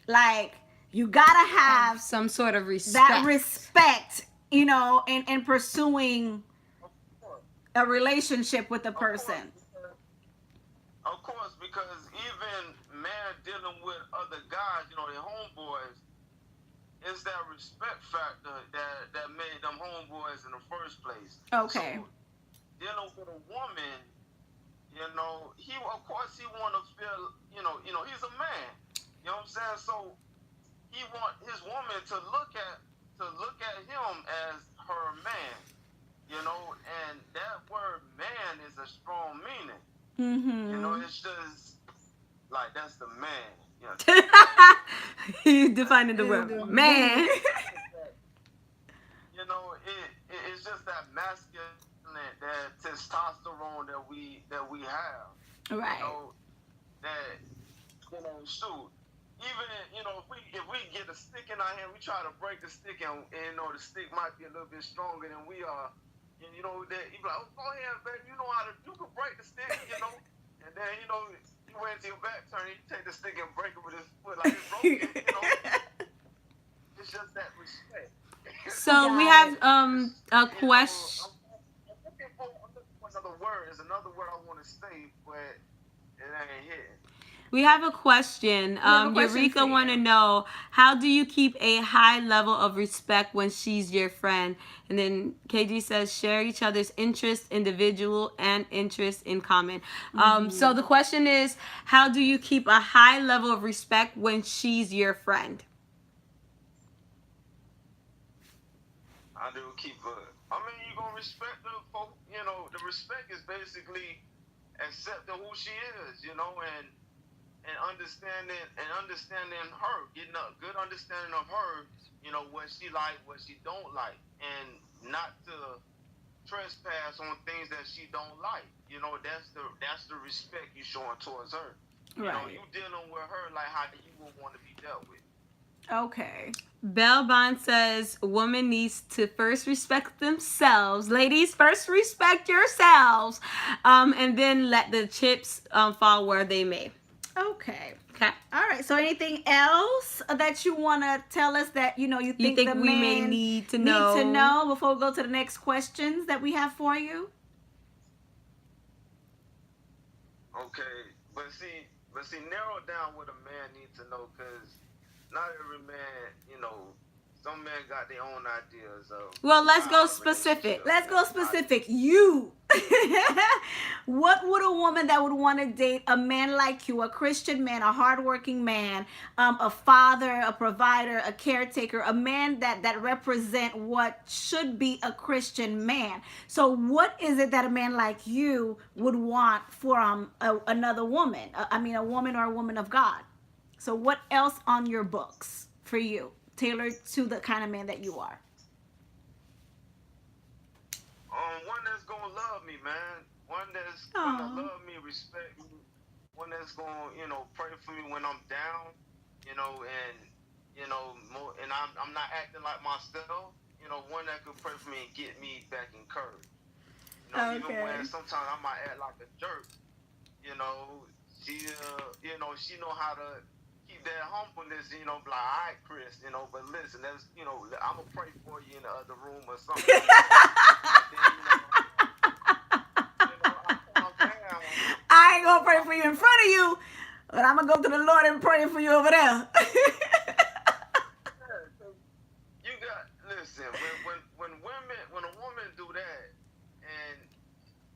[SPEAKER 1] Like, you gotta have
[SPEAKER 2] some sort of respect.
[SPEAKER 1] that respect, in pursuing
[SPEAKER 3] Of course.
[SPEAKER 1] a relationship with a person.
[SPEAKER 3] Of course, because even man dealing with other guys, their homeboys, it's that respect factor that made them homeboys in the first place.
[SPEAKER 1] Okay.
[SPEAKER 3] So, dealing with a woman, he of course he want to feel, he's a man. You know what I'm saying? So he want his woman to look at him as her man. And that word man is a strong meaning. It's just like that's the man.
[SPEAKER 2] You defining the word man.
[SPEAKER 3] It's just that masculine, that testosterone that we have.
[SPEAKER 1] Right.
[SPEAKER 3] Shoot. Even if we get a stick in our hand, we try to break the stick, and the stick might be a little bit stronger than we are. And that you be like, oh, go ahead, baby, you can break the stick, And then you went to your back turn, you take the stick and break it with his foot like it's broken. It's just that respect.
[SPEAKER 2] So we have a question.
[SPEAKER 3] I'm looking for another word. There's another word I want to say, but it ain't here.
[SPEAKER 2] We have a question. Eureka want to know, how do you keep a high level of respect when she's your friend? And then KG says, share each other's interests, individual and interests in common. So the question is, how do you keep a high level of respect when she's your friend?
[SPEAKER 3] I do keep you're going to respect her, folk. The respect is basically accepting who she is, and understanding her, getting a good understanding of her, what she like, what she don't like, and not to trespass on things that she don't like. That's the respect you showing towards her.
[SPEAKER 1] Right.
[SPEAKER 3] You dealing with her like how you would want to be dealt with.
[SPEAKER 1] Okay.
[SPEAKER 2] Belle Bond says, woman needs to first respect themselves. Ladies, first respect yourselves, and then let the chips fall where they may.
[SPEAKER 1] Okay.
[SPEAKER 2] Okay.
[SPEAKER 1] All right. So, anything else that you want to tell us that you think the
[SPEAKER 2] we may
[SPEAKER 1] men
[SPEAKER 2] need to know?
[SPEAKER 1] Need to know before we go to the next questions that we have for you?
[SPEAKER 3] Okay, but see, narrow down what a man needs to know, because not every man, some men got their own ideas of.
[SPEAKER 2] Well, let's go specific.
[SPEAKER 1] Let's go specific. You. What would a woman that would want to date a man like you, a Christian man, a hardworking man, a father, a provider, a caretaker, a man that represent what should be a Christian man? So what is it that a man like you would want for another woman? A woman or a woman of God. So what else on your books for you, tailored to the kind of man that you are?
[SPEAKER 3] One that's gonna love me, man. One that's gonna love me, respect me. One that's gonna, pray for me when I'm down, and more, and I'm not acting like myself. One that could pray for me and get me back encouraged. Even when sometimes I might act like a jerk. She know how to keep that humbleness, be like, all right, Chris, but listen, that's, I'm going to pray for you in the other room or something.
[SPEAKER 1] I ain't going to pray for you in front of you, but I'm going to go to the Lord and pray for you over there.
[SPEAKER 3] You got, listen, when a woman do that,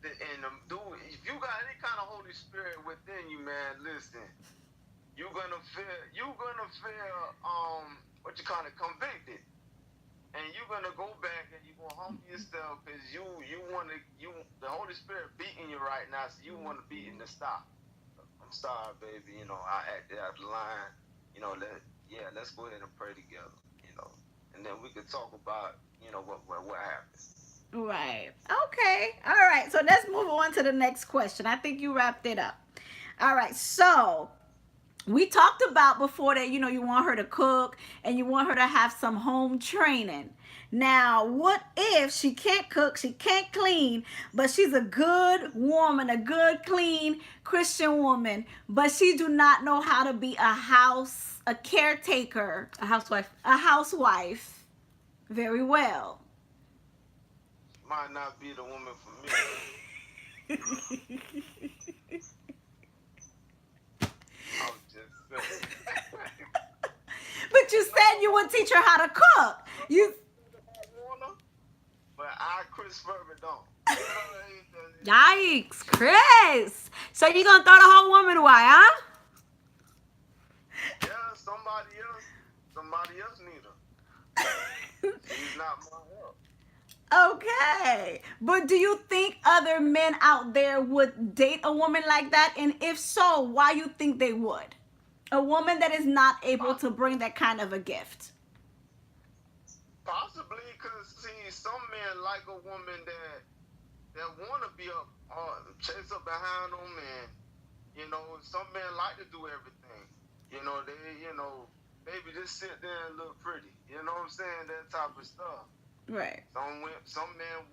[SPEAKER 3] if you got any kind of Holy Spirit within you, man, listen, you're gonna feel convicted, and you're gonna go back and you're gonna humble yourself, because the Holy Spirit beating you right now, so you want to beat him to stop. I'm sorry, baby, I acted out of line. Let's go ahead and pray together, and then we could talk about what happened.
[SPEAKER 1] Right. Okay. All right. So let's move on to the next question. I think you wrapped it up. All right. So we talked about before that, you want her to cook and you want her to have some home training. Now, what if she can't cook, she can't clean, but she's a good woman, a good, clean Christian woman, but she do not know how to be a caretaker,
[SPEAKER 2] A housewife.
[SPEAKER 1] a housewife very well?
[SPEAKER 3] Might not be the woman for me. I'm just saying.
[SPEAKER 1] But you said you would teach her how to cook. You
[SPEAKER 3] But I, Chris Ferber, don't.
[SPEAKER 2] Yikes, Chris. So you gonna throw the whole woman away, huh?
[SPEAKER 3] Yeah, somebody else need her. She's not my help.
[SPEAKER 1] Okay. But do you think other men out there would date a woman like that? And if so, why you think they would? A woman that is not able to bring that kind of a gift.
[SPEAKER 3] Possibly, because see, some men like a woman that want to be up, chase up behind them, and some men like to do everything. Maybe just sit there and look pretty. You know what I'm saying? That type of stuff.
[SPEAKER 1] Right.
[SPEAKER 3] Some men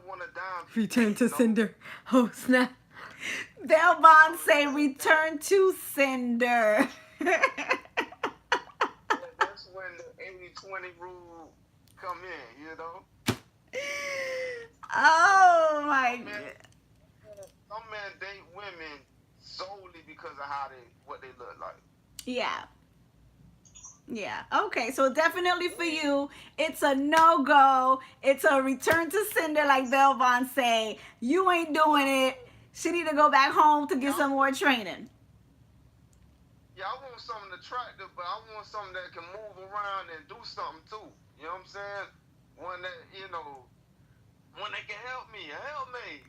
[SPEAKER 3] want a dime.
[SPEAKER 2] Return to sender. Oh, snap.
[SPEAKER 1] Bell Bond say return to sender.
[SPEAKER 3] That's when the 80-20 rule come in,
[SPEAKER 1] Oh my god.
[SPEAKER 3] Some men date women solely because of what they look like.
[SPEAKER 1] Yeah. Yeah. Okay. So definitely for you, it's a no-go. It's a return to sender, like Bell Bond say. You ain't doing it. She need to go back home to get some more training.
[SPEAKER 3] Yeah, I want something attractive, but I want something that can move around and do something too. You know what I'm saying? One that, one that can help me. Help me.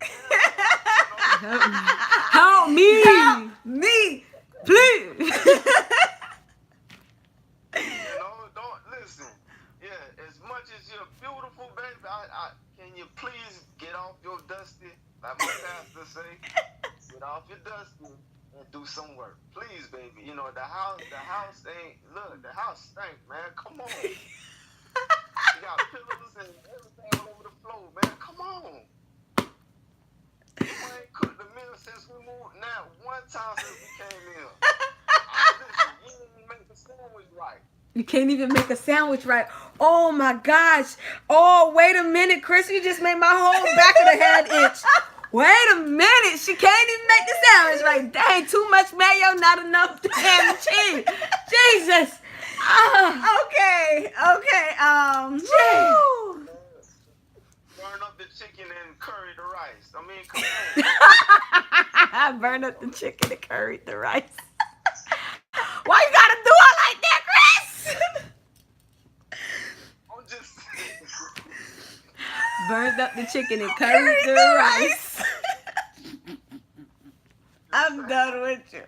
[SPEAKER 2] Help me.
[SPEAKER 1] Help me.
[SPEAKER 2] Please.
[SPEAKER 3] Don't listen. Yeah, as much as you're beautiful, baby, can you please get off your dusty, like my pastor say, get off your dusty and do some work, please, baby. The house ain't. Look, the house stank, man. Come on. You got pillows and everything all over the floor, man. Come on. You ain't cooked the meal since we moved. Now, one time since we came here. Listen, you didn't even make the sandwich right.
[SPEAKER 2] You can't even make a sandwich right. Oh my gosh. Oh, wait a minute, Chris. You just made my whole back of the head itch. Wait a minute. She can't even make the sandwich right. Dang, too much mayo, not enough damn cheese. Jesus.
[SPEAKER 1] Okay.
[SPEAKER 2] Jeez.
[SPEAKER 3] Burn up the chicken and curry the rice. I mean, come on.
[SPEAKER 2] I burned up the chicken and curried the rice. Why you gotta do it like that, Chris?
[SPEAKER 3] I'm just
[SPEAKER 2] Burned up the chicken and curried the rice.
[SPEAKER 1] I'm done with you.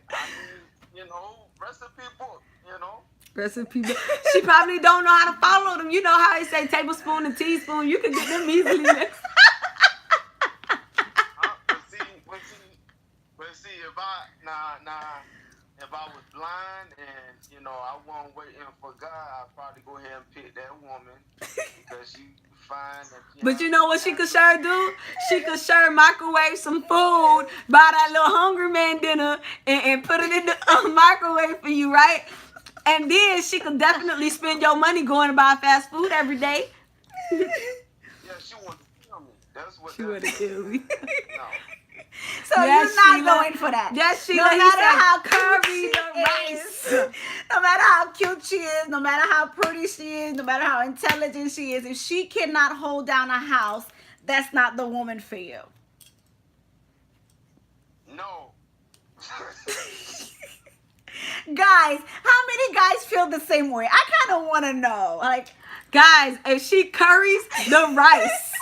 [SPEAKER 3] Recipe book,
[SPEAKER 2] Recipe. She probably don't know how to follow them. You know how they say tablespoon and teaspoon. You can get them easily mixed.
[SPEAKER 3] But see, if I was blind and I wasn't waiting for God, I'd probably go ahead and pick that woman because she fine.
[SPEAKER 2] But you know what she could sure do? She could sure microwave some food, buy that little Hungry Man dinner, and put it in the microwave for you, right? And then she could definitely spend your money going to buy fast food every day.
[SPEAKER 3] Yeah, she wanted to kill me. That's what
[SPEAKER 2] She would have killed me.
[SPEAKER 3] No.
[SPEAKER 1] So
[SPEAKER 2] Yes,
[SPEAKER 1] you're not
[SPEAKER 2] Sheila.
[SPEAKER 1] going for that.
[SPEAKER 2] Yes,
[SPEAKER 1] No
[SPEAKER 2] Sheila.
[SPEAKER 1] matter how
[SPEAKER 2] curry
[SPEAKER 1] cute
[SPEAKER 2] the
[SPEAKER 1] she
[SPEAKER 2] rice.
[SPEAKER 1] is, no matter how cute she is, no matter how pretty she is, no matter how intelligent she is, if she cannot hold down a house, that's not the woman for you.
[SPEAKER 3] No.
[SPEAKER 1] Guys, how many guys feel the same way? I kind of want to know. Like,
[SPEAKER 2] Guys, if she curries the rice,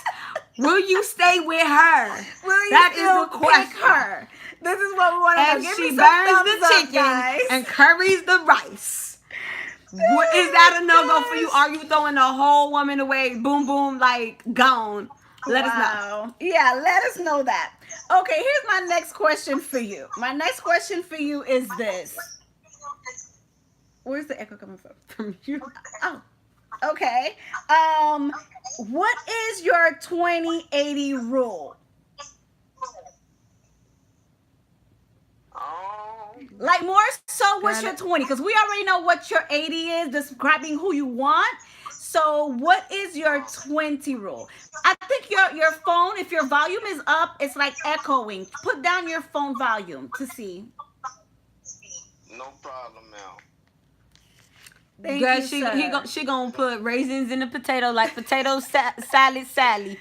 [SPEAKER 2] will you stay with her?
[SPEAKER 1] will you
[SPEAKER 2] That is
[SPEAKER 1] still
[SPEAKER 2] the question.
[SPEAKER 1] pick her? This is what we want to know.
[SPEAKER 2] If
[SPEAKER 1] Give
[SPEAKER 2] she
[SPEAKER 1] me some
[SPEAKER 2] burns
[SPEAKER 1] thumbs
[SPEAKER 2] the
[SPEAKER 1] up,
[SPEAKER 2] chicken
[SPEAKER 1] guys.
[SPEAKER 2] and curries the rice, is that a no-go for you? Are you throwing the whole woman away? Boom, boom, like gone. Let us know.
[SPEAKER 1] Wow. Yeah, let us know that. Okay, here's my next question for you. My next question for you is this. Where's the echo coming from?
[SPEAKER 2] From you.
[SPEAKER 1] Oh, okay. What is your 2080 rule? Like more so, what's your 20? Because we already know what your 80 is, describing who you want. So, what is your 20 rule? I think your phone, if your volume is up, it's like echoing. Put down your phone volume to see.
[SPEAKER 3] No problem, ma'am.
[SPEAKER 1] Thank
[SPEAKER 2] Girl,
[SPEAKER 1] you, sir.
[SPEAKER 2] she gonna put raisins in the potato like potato salad Sally.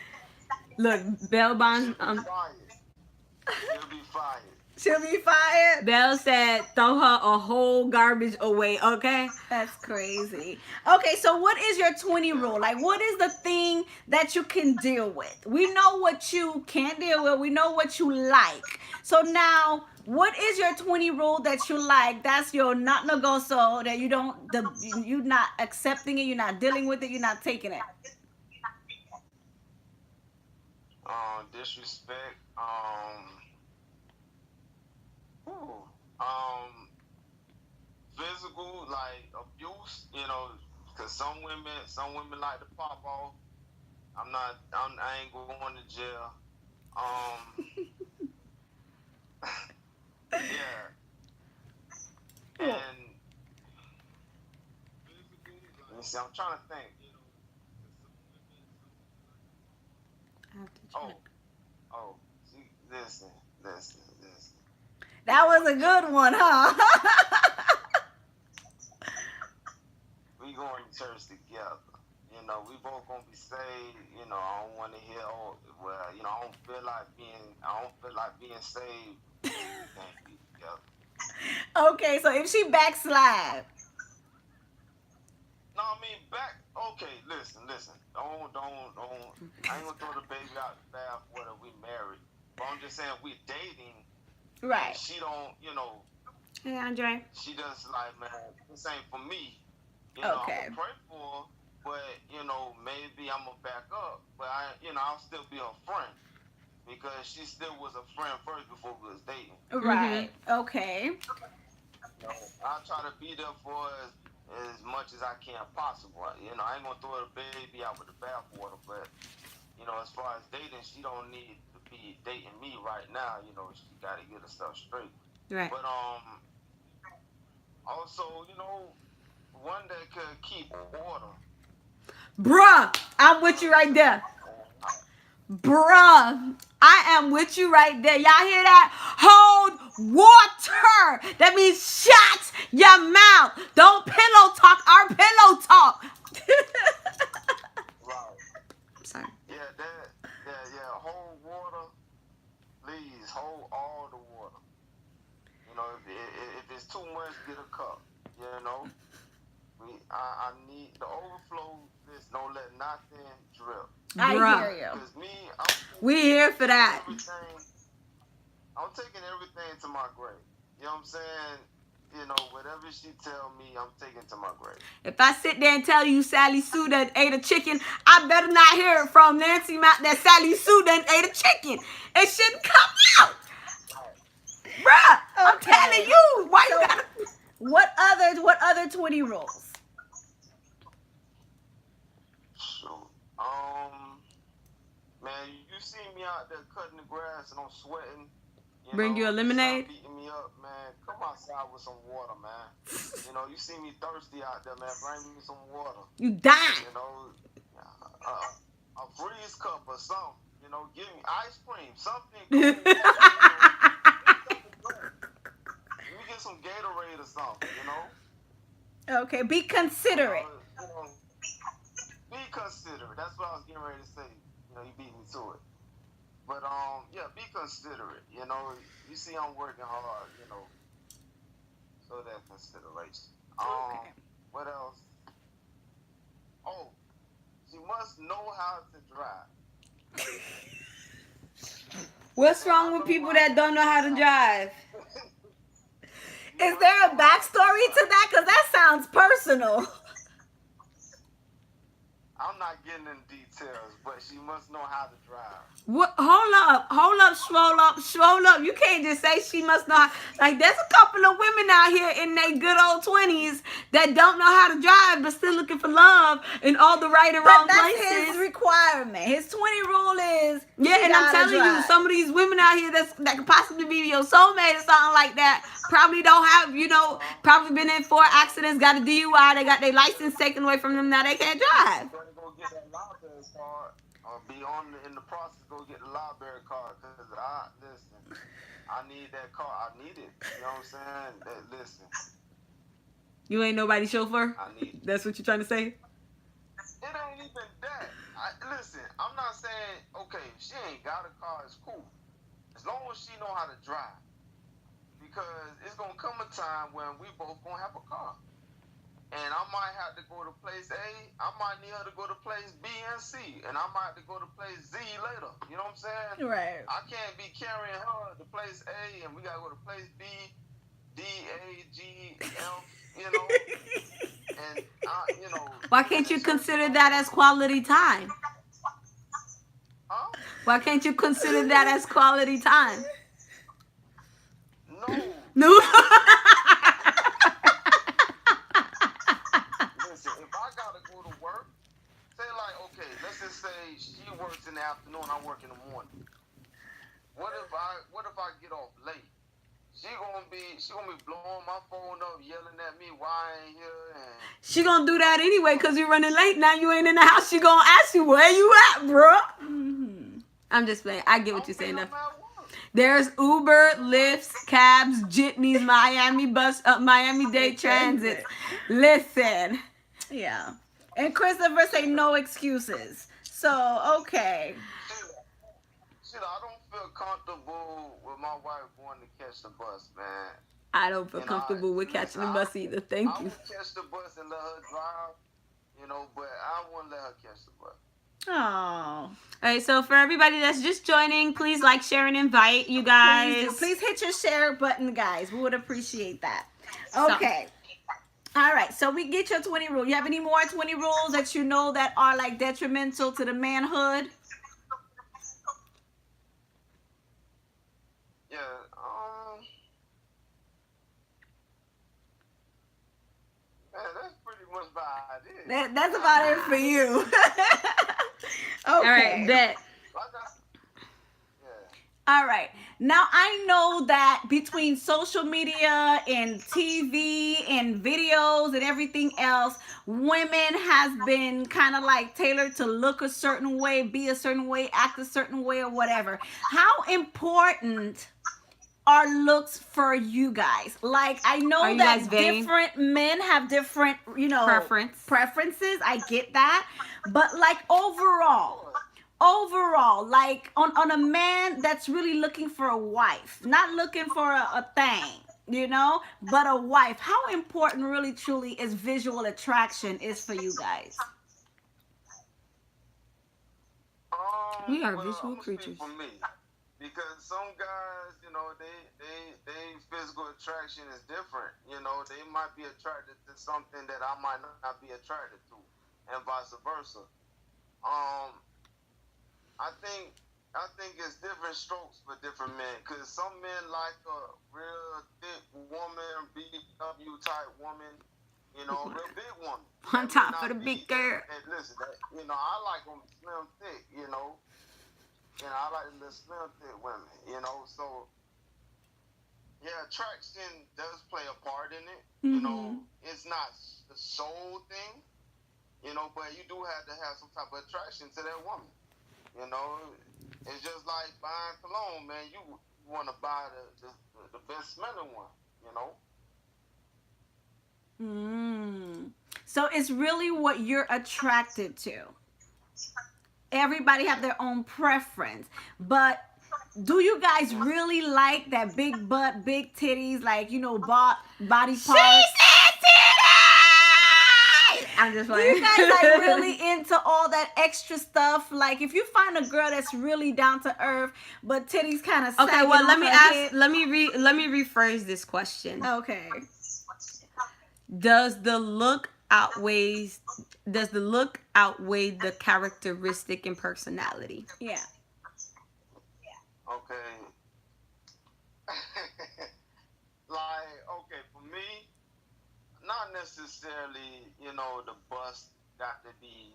[SPEAKER 2] Look, Bell Bond,
[SPEAKER 3] She'll be fired.
[SPEAKER 1] She'll be fired.
[SPEAKER 2] Bell said throw her a whole garbage away, okay?
[SPEAKER 1] That's crazy. Okay, so what is your 20 rule? Like, what is the thing that you can deal with? We know what you can't deal with. We know what you like. So now, what is your 20 rule that you like? That's your not negotiable, that you don't, you're not accepting it, you're not dealing with it, you're not taking it.
[SPEAKER 3] Disrespect. Physical, like abuse. You know, because some women like to pop off. I ain't going to jail. Yeah. And let me see. I'm trying to think. Oh. See, listen.
[SPEAKER 1] That was a good one, huh?
[SPEAKER 3] We going to church together. You know, we both gonna be saved. You know, I don't want to hear. You know, I don't feel like being saved. We can't be together.
[SPEAKER 1] Okay, so if she backslide.
[SPEAKER 3] No, I mean Okay, listen. Don't. I ain't gonna throw the baby out the bath whether we married. But I'm just saying we're dating.
[SPEAKER 1] Right.
[SPEAKER 3] She don't. You know.
[SPEAKER 2] Hey, Andre.
[SPEAKER 3] She just like, man, this ain't for me. You know,
[SPEAKER 1] Okay.
[SPEAKER 3] I'm gonna pray for her, but you know, maybe I'm gonna back up. But I'll still be her friend because she still was a friend first before we was dating.
[SPEAKER 1] Right. Mm-hmm. Okay.
[SPEAKER 3] I'll try to be there for her as much as I can possible. You know, I ain't gonna throw the baby out with the bathwater, but you know, as far as dating, she don't need to be dating me right now. You know, she got to get her stuff straight.
[SPEAKER 2] Right.
[SPEAKER 3] But also, you know, one that could keep order.
[SPEAKER 2] Bruh, I'm with you right there. Bruh, I am with you right there. Y'all hear that? Hold water. That means shut your mouth. Don't pillow talk our pillow talk.
[SPEAKER 3] Right.
[SPEAKER 2] I'm sorry.
[SPEAKER 3] Yeah, hold water. Please, hold all the water. You know, if it's too much, get a cup. You know? I need the overflow. Just don't let nothing drip.
[SPEAKER 1] I hear you.
[SPEAKER 3] Because
[SPEAKER 2] we here for that.
[SPEAKER 3] I'm taking everything to my grave. You know what I'm saying? You know, whatever she tell me, I'm taking to my grave.
[SPEAKER 2] If I sit there and tell you Sally Sue done ate a chicken, I better not hear it from Nancy Mount that Sally Sue done ate a chicken. It shouldn't come out. Bruh, I'm telling you. Why you gotta...
[SPEAKER 1] What other 20 rules?
[SPEAKER 3] Shoot. Man, you see me out there cutting the grass and I'm sweating.
[SPEAKER 2] Bring you a lemonade?
[SPEAKER 3] Beating me up, man. Come outside with some water, man. You know, you see me thirsty out there, man. Bring me some water.
[SPEAKER 2] You dying.
[SPEAKER 3] You know, a freeze cup or something. You know, give me ice cream, something. Cool. You get some Gatorade or something, you know?
[SPEAKER 1] Okay, be considerate.
[SPEAKER 3] Be considerate. That's what I was getting ready to say. You know, you beat me to it. But yeah, be considerate. You know, you see I'm working hard. You know, so that consideration.
[SPEAKER 1] Okay.
[SPEAKER 3] What else? Oh, she must know how to drive.
[SPEAKER 2] What's wrong with people that don't know how to drive?
[SPEAKER 1] Is there a backstory to that? Because that sounds personal.
[SPEAKER 3] I'm not getting in detail. details, but she must know how to drive.
[SPEAKER 2] What? Hold up, swole up. You can't just say she must not. Like, there's a couple of women out here in their good old 20s that don't know how to drive, but still looking for love in all the right and
[SPEAKER 1] But
[SPEAKER 2] wrong
[SPEAKER 1] that's
[SPEAKER 2] places.
[SPEAKER 1] his requirement. His 20 rule is
[SPEAKER 2] Yeah,
[SPEAKER 1] she
[SPEAKER 2] and I'm
[SPEAKER 1] gotta
[SPEAKER 2] telling you,
[SPEAKER 1] drive.
[SPEAKER 2] some of these women out here that could possibly be your soulmate or something like that probably don't have, probably been in 4 accidents, got a DUI, they got their license taken away from them, now they can't drive.
[SPEAKER 3] Better go get that library card, or be in the process. Go get the library card, cause listen. I need that car. I need it. You know what I'm saying? Listen,
[SPEAKER 2] You ain't nobody's chauffeur?
[SPEAKER 3] I need it.
[SPEAKER 2] That's what you're trying to say?
[SPEAKER 3] It ain't even that. Listen, I'm not saying, okay, if she ain't got a car, it's cool. As long as she know how to drive. Because it's going to come a time when we both going to have a car. And I might have to go to place A. I might need her to go to place B and C. And I might have to go to place Z later. You know what I'm saying?
[SPEAKER 1] Right.
[SPEAKER 3] I can't be carrying her to place A and we got to go to place B, D, A, G, F, you know. And,
[SPEAKER 2] Why can't you consider that as quality time?
[SPEAKER 3] Huh?
[SPEAKER 2] Why can't you consider that as quality time?
[SPEAKER 3] No.
[SPEAKER 2] No.
[SPEAKER 3] Listen, if I gotta go to work, say like, okay, let's just say she works in the afternoon, I work in the morning. What if I get off late? She gonna be blowing my phone up, yelling at me why I ain't here, and
[SPEAKER 2] She gonna do that anyway because you're running late. Now you ain't in the house. She gonna ask you, where you at, bro?
[SPEAKER 1] Mm-hmm.
[SPEAKER 2] I'm just playing. I get what you're saying.
[SPEAKER 3] I'm
[SPEAKER 2] Though.
[SPEAKER 3] at work.
[SPEAKER 2] There's Uber, Lyfts, cabs, jitneys, Miami-Dade Transit. Listen.
[SPEAKER 1] Yeah. And Christopher say no excuses. So, okay.
[SPEAKER 3] Shit, I don't feel comfortable with my wife going to catch the bus, man.
[SPEAKER 2] I don't feel
[SPEAKER 3] And
[SPEAKER 2] comfortable with catching the bus either. Thank
[SPEAKER 3] I
[SPEAKER 2] you.
[SPEAKER 3] would catch the bus and let her drive, but I wouldn't let her catch the bus.
[SPEAKER 1] Oh.
[SPEAKER 2] All right, so for everybody that's just joining, please like, share, and invite you guys.
[SPEAKER 1] Please hit your share button, guys. We would appreciate that. Okay. All right, so we get your 20 rule. You have any more 20 rules that you know that are like detrimental to the manhood?
[SPEAKER 3] Yeah, man, that's pretty much about it.
[SPEAKER 1] That's about it for you. Okay.
[SPEAKER 2] All right, bet.
[SPEAKER 1] All right. Now, I know that between social media and TV and videos and everything else, women has been kind of like tailored to look a certain way, be a certain way, act a certain way, or whatever. How important are looks for you guys? Like, I know
[SPEAKER 2] Are you
[SPEAKER 1] that
[SPEAKER 2] guys vain?
[SPEAKER 1] different men have different, preferences. I get that. But like overall, like on a man that's really looking for a wife, not looking for a thing, but a wife. How important really truly is visual attraction is for you guys?
[SPEAKER 2] We are
[SPEAKER 3] Well,
[SPEAKER 2] visual
[SPEAKER 3] I'ma
[SPEAKER 2] creatures.
[SPEAKER 3] speak for me, because some guys, they physical attraction is different. They might be attracted to something that I might not be attracted to, and vice versa. I think it's different strokes for different men, because some men like a real thick woman, BW type woman, real big woman.
[SPEAKER 2] On top of the big girl.
[SPEAKER 3] And listen, I like them slim thick, I like the slim thick women, so yeah, attraction does play a part in it.
[SPEAKER 1] Mm-hmm.
[SPEAKER 3] It's not the sole thing, but you do have to have some type of attraction to that woman. It's just like buying cologne, man. You want to buy the best smelling one,
[SPEAKER 1] So it's really what you're attracted to. Everybody have their own preference, but do you guys really like that big butt, big titties, like body parts?
[SPEAKER 2] I'm just
[SPEAKER 1] Do
[SPEAKER 2] playing.
[SPEAKER 1] you guys like really into all that extra stuff? Like if you find a girl that's really down to earth, but titties kind of
[SPEAKER 2] Okay, well, let me rephrase this question.
[SPEAKER 1] Okay.
[SPEAKER 2] Does the look does the look outweigh the characteristic and personality?
[SPEAKER 1] Yeah.
[SPEAKER 3] Okay. Like, okay, for me, not necessarily, the bust got to be,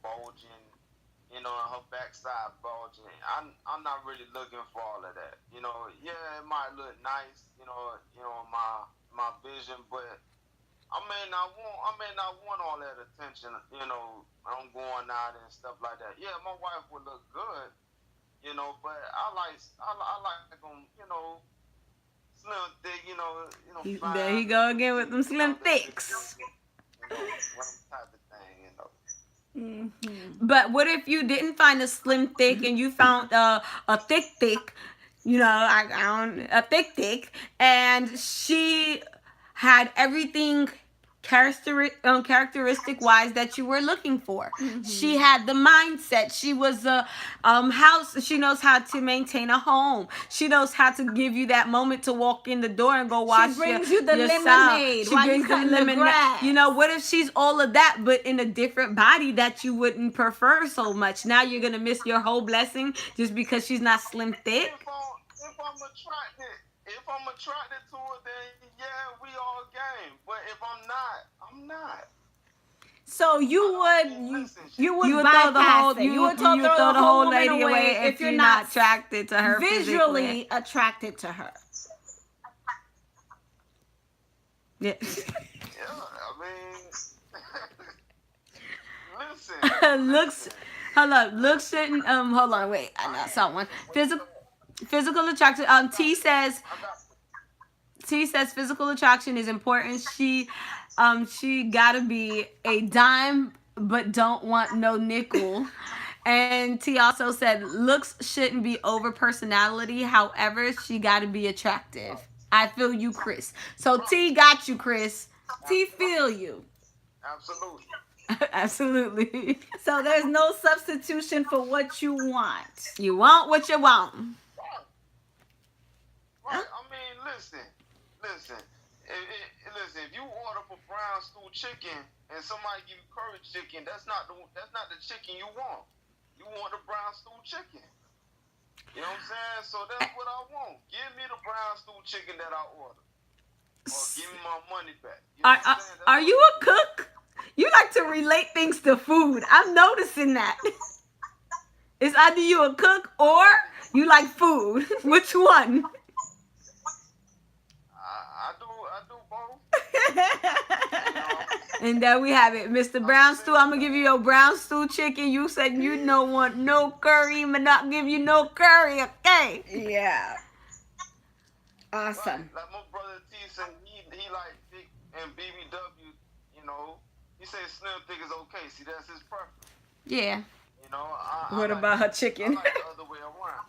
[SPEAKER 3] bulging, and her backside bulging. I'm not really looking for all of that. Yeah, it might look nice, my vision, but I may not want all that attention, I'm going out and stuff like that. Yeah, my wife would look good, but I like them, slim, thick, fine,
[SPEAKER 2] There you go again with them slim thicks.
[SPEAKER 3] one type of thing.
[SPEAKER 2] But what if you didn't find a slim thick and you found a thick, a thick, and she had everything characteristic wise that you were looking for. She had the mindset. She was a house. She knows how to maintain a home. She knows how to give you that moment to walk in the door and go wash.
[SPEAKER 1] She brings you the
[SPEAKER 2] yourself.
[SPEAKER 1] lemonade
[SPEAKER 2] She
[SPEAKER 1] while
[SPEAKER 2] brings
[SPEAKER 1] you cutting
[SPEAKER 2] the
[SPEAKER 1] the
[SPEAKER 2] lemonade.
[SPEAKER 1] grass.
[SPEAKER 2] What if she's all of that, but in a different body that you wouldn't prefer so much? Now you're gonna miss your whole blessing just because she's not slim thick.
[SPEAKER 3] If I'm attracted to her, then yeah, we all game. But if I'm not, I'm not.
[SPEAKER 1] So you would
[SPEAKER 2] You would
[SPEAKER 1] bypass
[SPEAKER 2] throw the whole
[SPEAKER 1] it.
[SPEAKER 2] you
[SPEAKER 1] would
[SPEAKER 2] would throw the whole
[SPEAKER 1] woman
[SPEAKER 2] lady away if you're not attracted to her
[SPEAKER 1] visually
[SPEAKER 2] physically.
[SPEAKER 1] attracted to her.
[SPEAKER 2] Yeah.
[SPEAKER 3] Yeah, listen.
[SPEAKER 2] Looks. Hold on. Looks shouldn't. Hold on. Wait. I know someone. Physical attraction. T says physical attraction is important. She gotta be a dime, but don't want no nickel. And T also said looks shouldn't be over personality. However, she gotta be attractive. I feel you, Chris. So T got you, Chris.
[SPEAKER 1] T feel you.
[SPEAKER 3] Absolutely.
[SPEAKER 2] Absolutely.
[SPEAKER 1] So there's no substitution for what you want.
[SPEAKER 2] You want what you want.
[SPEAKER 3] Right. I mean, listen. If you order for brown stew chicken and somebody give you curry chicken, that's not the chicken you want. You want the brown stew chicken. You know what I'm saying? So that's what I want. Give me the brown stew chicken that I ordered, or give me my money back. You know what I'm saying?
[SPEAKER 2] Are you a cook? You like to relate things to food. I'm noticing that. It's either you a cook or you like food. Which one?
[SPEAKER 3] I do both.
[SPEAKER 2] And there we have it, Mr. Brown Stew. I'm gonna give you your brown stew chicken. You said you don't want no curry, I'ma not give you no curry, okay?
[SPEAKER 1] Yeah. Awesome.
[SPEAKER 3] Like my brother T said, he like thick and BBW. He said slim thick is okay. See, that's his preference.
[SPEAKER 2] Yeah.
[SPEAKER 1] What about her chicken?
[SPEAKER 3] I like the other way around.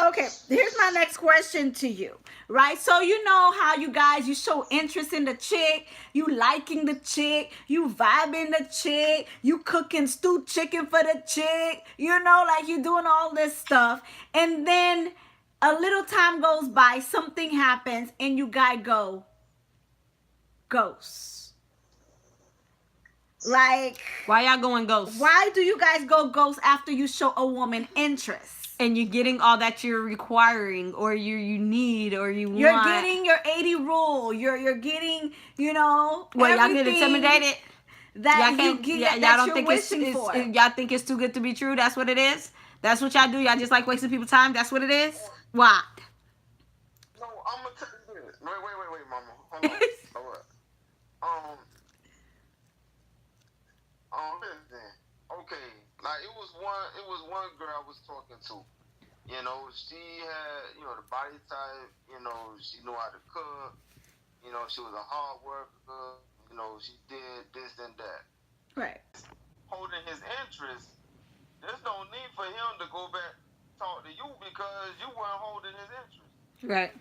[SPEAKER 1] Okay, here's my next question to you, right? So you know how you show interest in the chick, you liking the chick, you vibing the chick, you cooking stewed chicken for the chick, like you doing all this stuff. And then a little time goes by, something happens, and you guys go ghost. Like,
[SPEAKER 2] why y'all going ghost?
[SPEAKER 1] Why do you guys go ghost after you show a woman interest?
[SPEAKER 2] And you're getting all that you're requiring, or you need, or you want.
[SPEAKER 1] You're getting your 80 rule. You're getting,
[SPEAKER 2] Well, y'all get intimidated.
[SPEAKER 1] That y'all don't think
[SPEAKER 2] y'all think it's too good to be true. That's what it is. That's what y'all do. Y'all just like wasting people's time. That's what it is. Why?
[SPEAKER 3] No, I'm gonna tell you this. Wait, mama. Hold on. Listen. Okay, like it was one girl I was talking to. She had, the body type. She knew how to cook. She was a hard worker. She did this and that.
[SPEAKER 1] Right.
[SPEAKER 3] Holding his interest. There's no need for him to go back talk to you because you weren't holding his interest.
[SPEAKER 2] Right.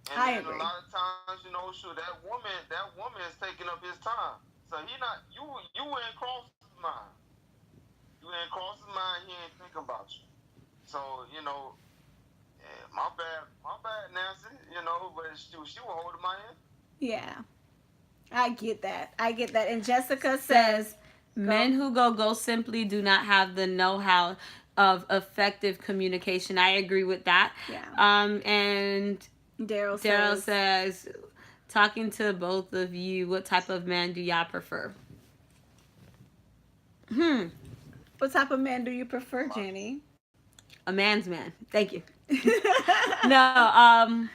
[SPEAKER 3] And
[SPEAKER 1] I
[SPEAKER 3] then
[SPEAKER 1] agree.
[SPEAKER 3] a lot of times, that woman is taking up his time. So you ain't cross his mind. You ain't cross his mind, he ain't thinking about you. So, my bad, Nancy, but she was holding my hand.
[SPEAKER 1] Yeah. I get that. I get that. And Jessica says,
[SPEAKER 2] Men who go ghost simply do not have the know-how of effective communication. I agree with that.
[SPEAKER 1] Yeah.
[SPEAKER 2] And
[SPEAKER 1] Daryl
[SPEAKER 2] Daryl
[SPEAKER 1] says,
[SPEAKER 2] says, talking to both of you, what type of man do y'all prefer?
[SPEAKER 1] what type of man do you prefer, Jenny?
[SPEAKER 2] A man's man. Thank you. No,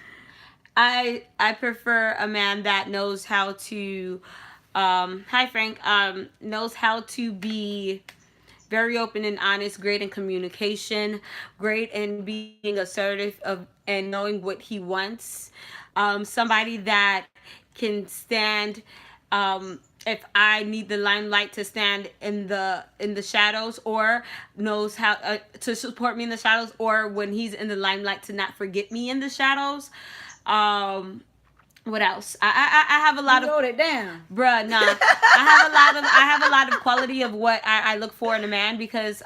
[SPEAKER 2] I prefer a man that knows how to hi Frank, knows how to be very open and honest, great in communication, great in being assertive of and knowing what he wants. Somebody that can stand if I need the limelight to stand in the shadows, or knows how to support me in the shadows, or when he's in the limelight to not forget me in the shadows. What else? I have a lot
[SPEAKER 1] You
[SPEAKER 2] of
[SPEAKER 1] wrote it down.
[SPEAKER 2] bruh, nah. I have a lot of quality of what I look for in a man, because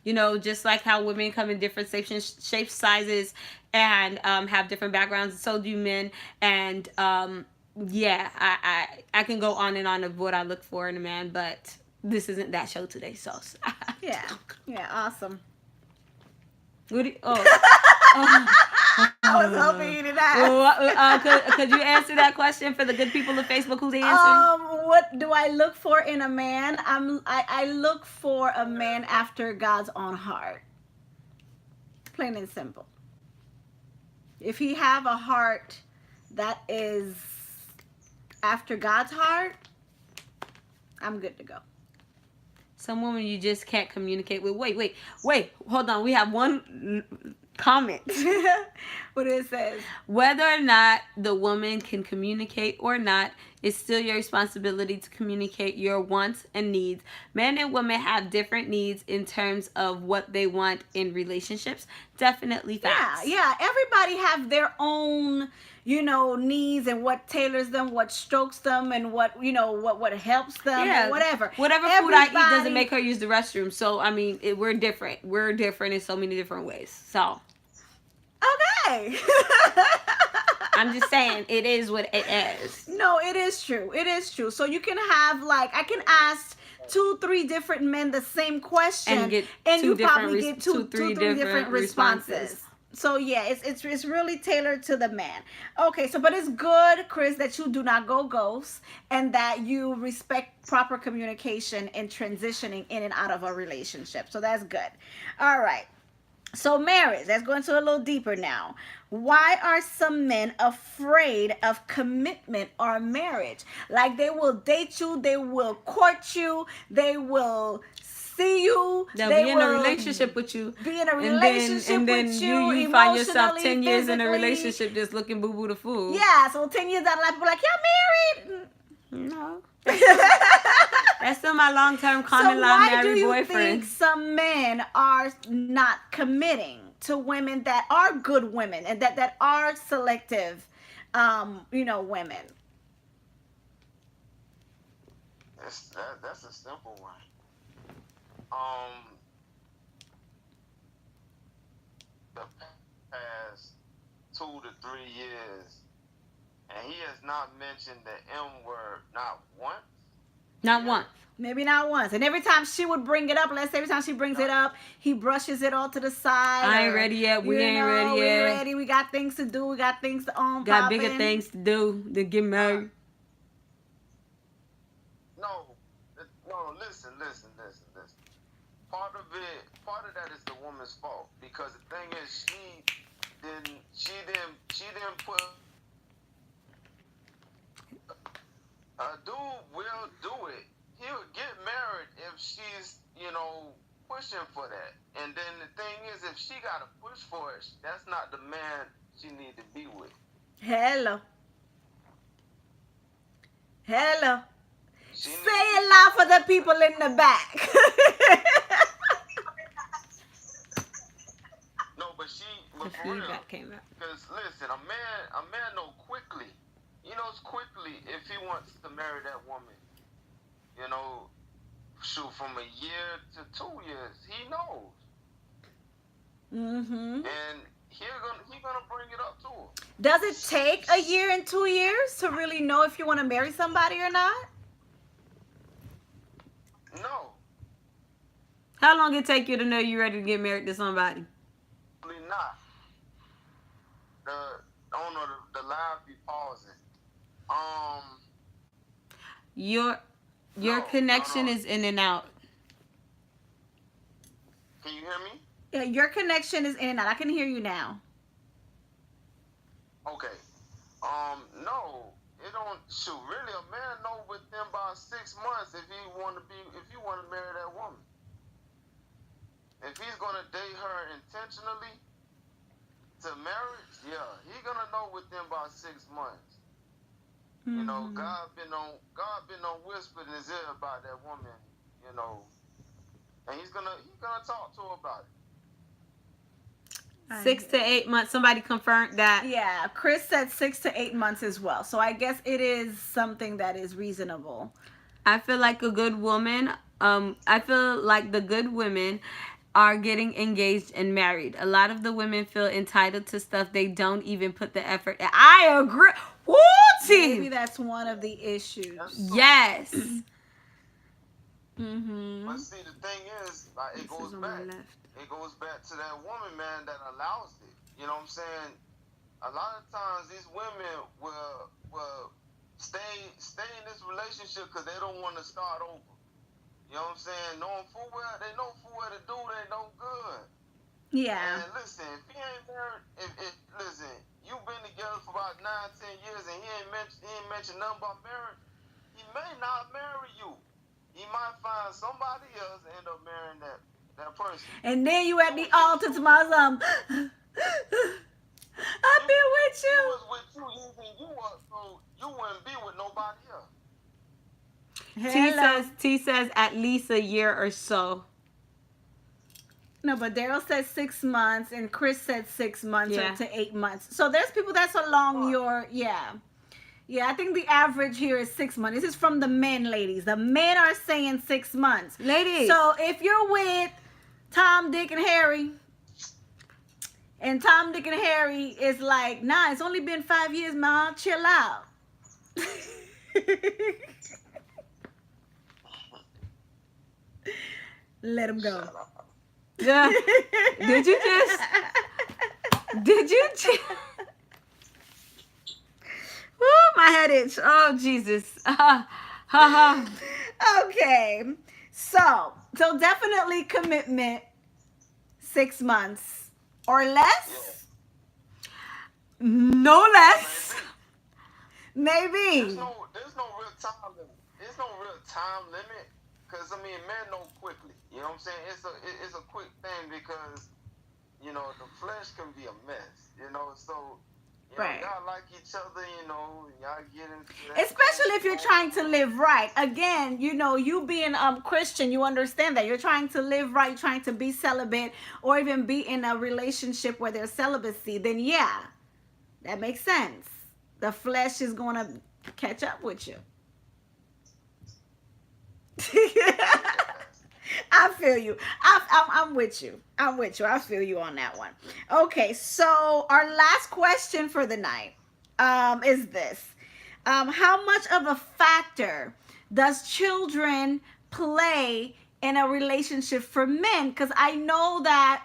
[SPEAKER 2] you know, just like how women come in different shapes, sizes, and have different backgrounds, so do men. And yeah, I can go on and on of what I look for in a man, but this isn't that show today, so
[SPEAKER 1] Yeah. Yeah, awesome.
[SPEAKER 2] what do you, oh.
[SPEAKER 1] I was hoping you did that.
[SPEAKER 2] Could you answer that question for the good people of Facebook who's answering?
[SPEAKER 1] What do I look for in a man? I look for a man after God's own heart. Plain and simple. If he have a heart that is after God's heart, I'm good to go.
[SPEAKER 2] Some woman you just can't communicate with. Wait. Hold on. We have one comment.
[SPEAKER 1] What it says.
[SPEAKER 2] Whether or not the woman can communicate or not, it's still your responsibility to communicate your wants and needs. Men and women have different needs in terms of what they want in relationships. Definitely facts.
[SPEAKER 1] Yeah. Everybody have their own, needs, and what tailors them, what strokes them, and what what helps them, and whatever.
[SPEAKER 2] Whatever food I eat doesn't make her use the restroom. So I mean, we're different. We're different in so many different ways. So.
[SPEAKER 1] Okay.
[SPEAKER 2] I'm just saying, it is what it is.
[SPEAKER 1] No, it is true. It is true. So you can have, I can ask 2-3 different men the same question,
[SPEAKER 2] and
[SPEAKER 1] you probably get two, three different responses. So yeah, it's really tailored to the man. Okay, so but it's good, Chris, that you do not go ghost, and that you respect proper communication in transitioning in and out of a relationship. So that's good. All right. So marriage, let's go into a little deeper now. Why are some men afraid of commitment or marriage? Like, they will date you, they will court you, they will see you,
[SPEAKER 2] they'll
[SPEAKER 1] they
[SPEAKER 2] be in a relationship with you,
[SPEAKER 1] be in a relationship
[SPEAKER 2] and then
[SPEAKER 1] with you,
[SPEAKER 2] you find yourself
[SPEAKER 1] emotionally,
[SPEAKER 2] 10 years in a
[SPEAKER 1] physically.
[SPEAKER 2] relationship just looking boo-boo the fool.
[SPEAKER 1] Yeah, so 10 years down the line, people are like, y'all married?
[SPEAKER 2] No. That's still my long-term common
[SPEAKER 1] So
[SPEAKER 2] law
[SPEAKER 1] why
[SPEAKER 2] married
[SPEAKER 1] do you
[SPEAKER 2] boyfriend.
[SPEAKER 1] think some men are not committing to women that are good women, and that are selective, women?
[SPEAKER 3] That's a simple one. The past 2 to 3 years, and he has not mentioned the M word not once.
[SPEAKER 2] Not once.
[SPEAKER 1] Maybe not once. And every time she would bring it up, let's say every time she brings it up, he brushes it all to the side.
[SPEAKER 2] I ain't ready yet. We ain't ready
[SPEAKER 1] We
[SPEAKER 2] yet.
[SPEAKER 1] ready. We got things to do. We got things to own.
[SPEAKER 2] Got bigger things to do than get married.
[SPEAKER 3] No, listen. Part of that is the woman's fault, because the thing is, she didn't put. A dude will do it. He'll get married if she's, pushing for that. And then the thing is, if she got to push for it, that's not the man she need to be with.
[SPEAKER 1] Hello.
[SPEAKER 3] Say
[SPEAKER 1] it loud for the people in the back.
[SPEAKER 3] No, but
[SPEAKER 2] The
[SPEAKER 3] for real.
[SPEAKER 2] feedback came out.
[SPEAKER 3] Because listen, a man know quickly. He knows quickly if he wants to marry that woman. Shoot, from a year to 2 years, he knows.
[SPEAKER 1] Mm-hmm.
[SPEAKER 3] And he gonna bring it up to her.
[SPEAKER 1] Does it take a year and 2 years to really know if you want to marry somebody or not?
[SPEAKER 3] No,
[SPEAKER 2] How long it take you to know you're ready to get married to somebody?
[SPEAKER 3] really not. The I don't know the live be pausing. Um,
[SPEAKER 2] Your
[SPEAKER 3] no,
[SPEAKER 2] connection
[SPEAKER 3] no.
[SPEAKER 2] is in and out.
[SPEAKER 3] Can you hear me?
[SPEAKER 1] Yeah, your connection is in and out. I can hear you now.
[SPEAKER 3] Okay. No, it don't. Shoot, really, a man know within about 6 months if you want to marry that woman. If he's gonna date her intentionally to marriage, yeah, he gonna know within about 6 months. You know, God been on whispering in his ear about that woman. You know, and he's gonna talk to her about it.
[SPEAKER 2] 6 to 8 months. Somebody confirmed that.
[SPEAKER 1] Yeah, Chris said 6 to 8 months as well. So I guess it is something that is reasonable.
[SPEAKER 2] I feel like a good woman. I feel like the good women are getting engaged and married. A lot of the women feel entitled to stuff they don't even put the effort. I agree. Woo,
[SPEAKER 1] Maybe
[SPEAKER 2] team.
[SPEAKER 1] that's one of the issues.
[SPEAKER 3] That's true.
[SPEAKER 2] Yes.
[SPEAKER 3] But see, the thing is, like, it
[SPEAKER 2] This
[SPEAKER 3] goes
[SPEAKER 2] is on my
[SPEAKER 3] back.
[SPEAKER 2] left.
[SPEAKER 3] It goes back to that woman, man, that allows it. You know what I'm saying? A lot of times these women will stay in this relationship because they don't want to start over. You know what I'm saying? Knowing full well, they know full well to do, they know good.
[SPEAKER 1] Yeah.
[SPEAKER 3] And listen, if he ain't married, listen, you've been together for about 9, 10 years and he ain't mentioned nothing about marriage, he may not marry you. He might find somebody else and end up marrying that person.
[SPEAKER 1] And then you at the altar to my son. I've been with
[SPEAKER 3] He
[SPEAKER 1] you.
[SPEAKER 3] was with you using you up, so you wouldn't be with nobody else.
[SPEAKER 1] Hello.
[SPEAKER 2] T says at least a year or so.
[SPEAKER 1] No, but Daryl said 6 months and Chris said 6 months
[SPEAKER 2] Yeah.
[SPEAKER 1] to 8 months. So there's people that's along
[SPEAKER 3] Right.
[SPEAKER 1] your, yeah. Yeah, I think the average here is 6 months. This is from the men, ladies. The men are saying 6 months.
[SPEAKER 2] Ladies.
[SPEAKER 1] So if you're with Tom, Dick, and Harry, and Tom, Dick, and Harry is like, nah, it's only been 5 years, ma. Chill out. Let him go.
[SPEAKER 3] Shut up.
[SPEAKER 2] Yeah. Did you just? Woo, my head itch. Oh, Jesus.
[SPEAKER 1] Okay. So definitely commitment 6 months or less.
[SPEAKER 2] No less.
[SPEAKER 1] Maybe.
[SPEAKER 3] There's no real time limit. There's no real time limit because I mean, men know quickly. You know what I'm saying? It's a quick thing because you know the flesh can be a mess. You know, so you know,
[SPEAKER 1] Right.
[SPEAKER 3] y'all like each other. You know, y'all get into that.
[SPEAKER 1] Especially if you're trying to live right. Again, you know, you being Christian, you understand that you're trying to live right, trying to be celibate, or even be in a relationship where there's celibacy. Then yeah, that makes sense. The flesh is gonna catch up with you. I feel you. I'm with you. I'm with you. I feel you on that one. Okay, so our last question for the night is this. How much of a factor does children play in a relationship for men? Because I know that,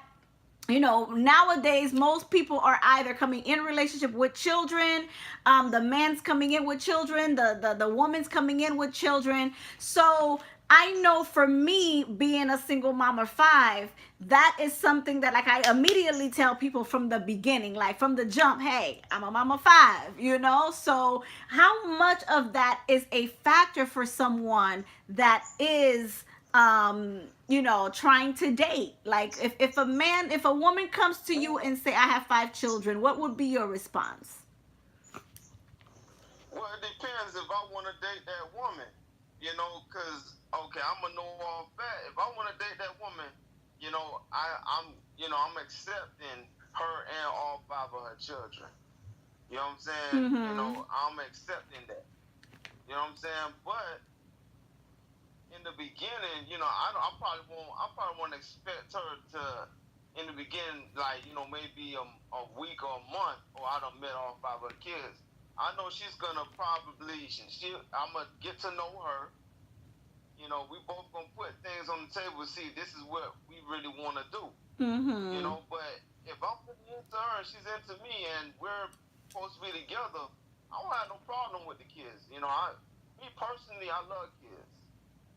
[SPEAKER 1] you know, nowadays most people are either coming in relationship with children, the man's coming in with children, the woman's coming in with children. So I know for me, being a single mom of 5, that is something that like I immediately tell people from the beginning, like from the jump, hey, I'm a mom of 5, you know? So how much of that is a factor for someone that is you know, trying to date? Like if a woman comes to you and say, I have 5 children, what would be your response?
[SPEAKER 3] Well, it depends if I want to date that woman, you know, because, okay, I'm a know-all fact. If I want to date that woman, you know, I'm accepting her and all 5 of her children. You know what I'm saying?
[SPEAKER 1] Mm-hmm.
[SPEAKER 3] You know, I'm accepting that. You know what I'm saying? But in the beginning, you know, I probably won't expect her to in the beginning, like, maybe a week or a month, or I done met all 5 of the kids, I know she's gonna probably, I'm gonna get to know her. We both gonna put things on the table. See, this is what we really want to do.
[SPEAKER 1] Mm-hmm.
[SPEAKER 3] But if I'm really into her and she's into me, and we're supposed to be together, I don't have no problem with the kids. Me personally, I love kids.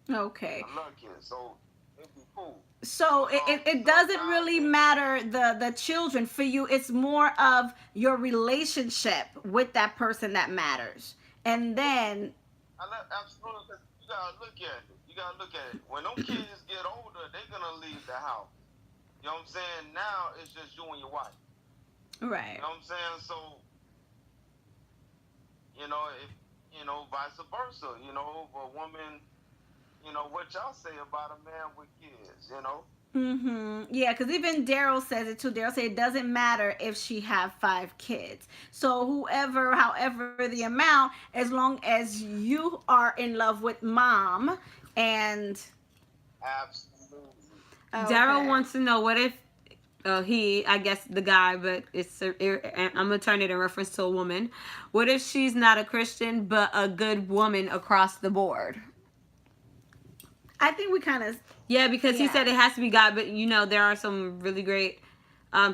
[SPEAKER 1] Okay.
[SPEAKER 3] I love kids, so it'd be cool.
[SPEAKER 1] So it doesn't really matter the children for you. It's more of your relationship with that person that matters. And then
[SPEAKER 3] Absolutely, 'cause you gotta look at it. When them kids get older, they're gonna leave the house. You know what I'm saying? Now it's just you and your wife.
[SPEAKER 1] right.
[SPEAKER 3] You know what I'm saying? So, if vice versa. A woman. What y'all say about a man with kids?
[SPEAKER 1] Mm-hmm. Yeah, because even Daryl says it too. Daryl said it doesn't matter if she have 5 kids. So however the amount, as long as you are in love with mom and
[SPEAKER 3] Absolutely.
[SPEAKER 2] Daryl wants to know what if I guess the guy, but I'm gonna turn it in reference to a woman. What if she's not a Christian but a good woman across the board?
[SPEAKER 1] I think we kind of
[SPEAKER 2] Yeah, because he said it has to be God, but there are some really great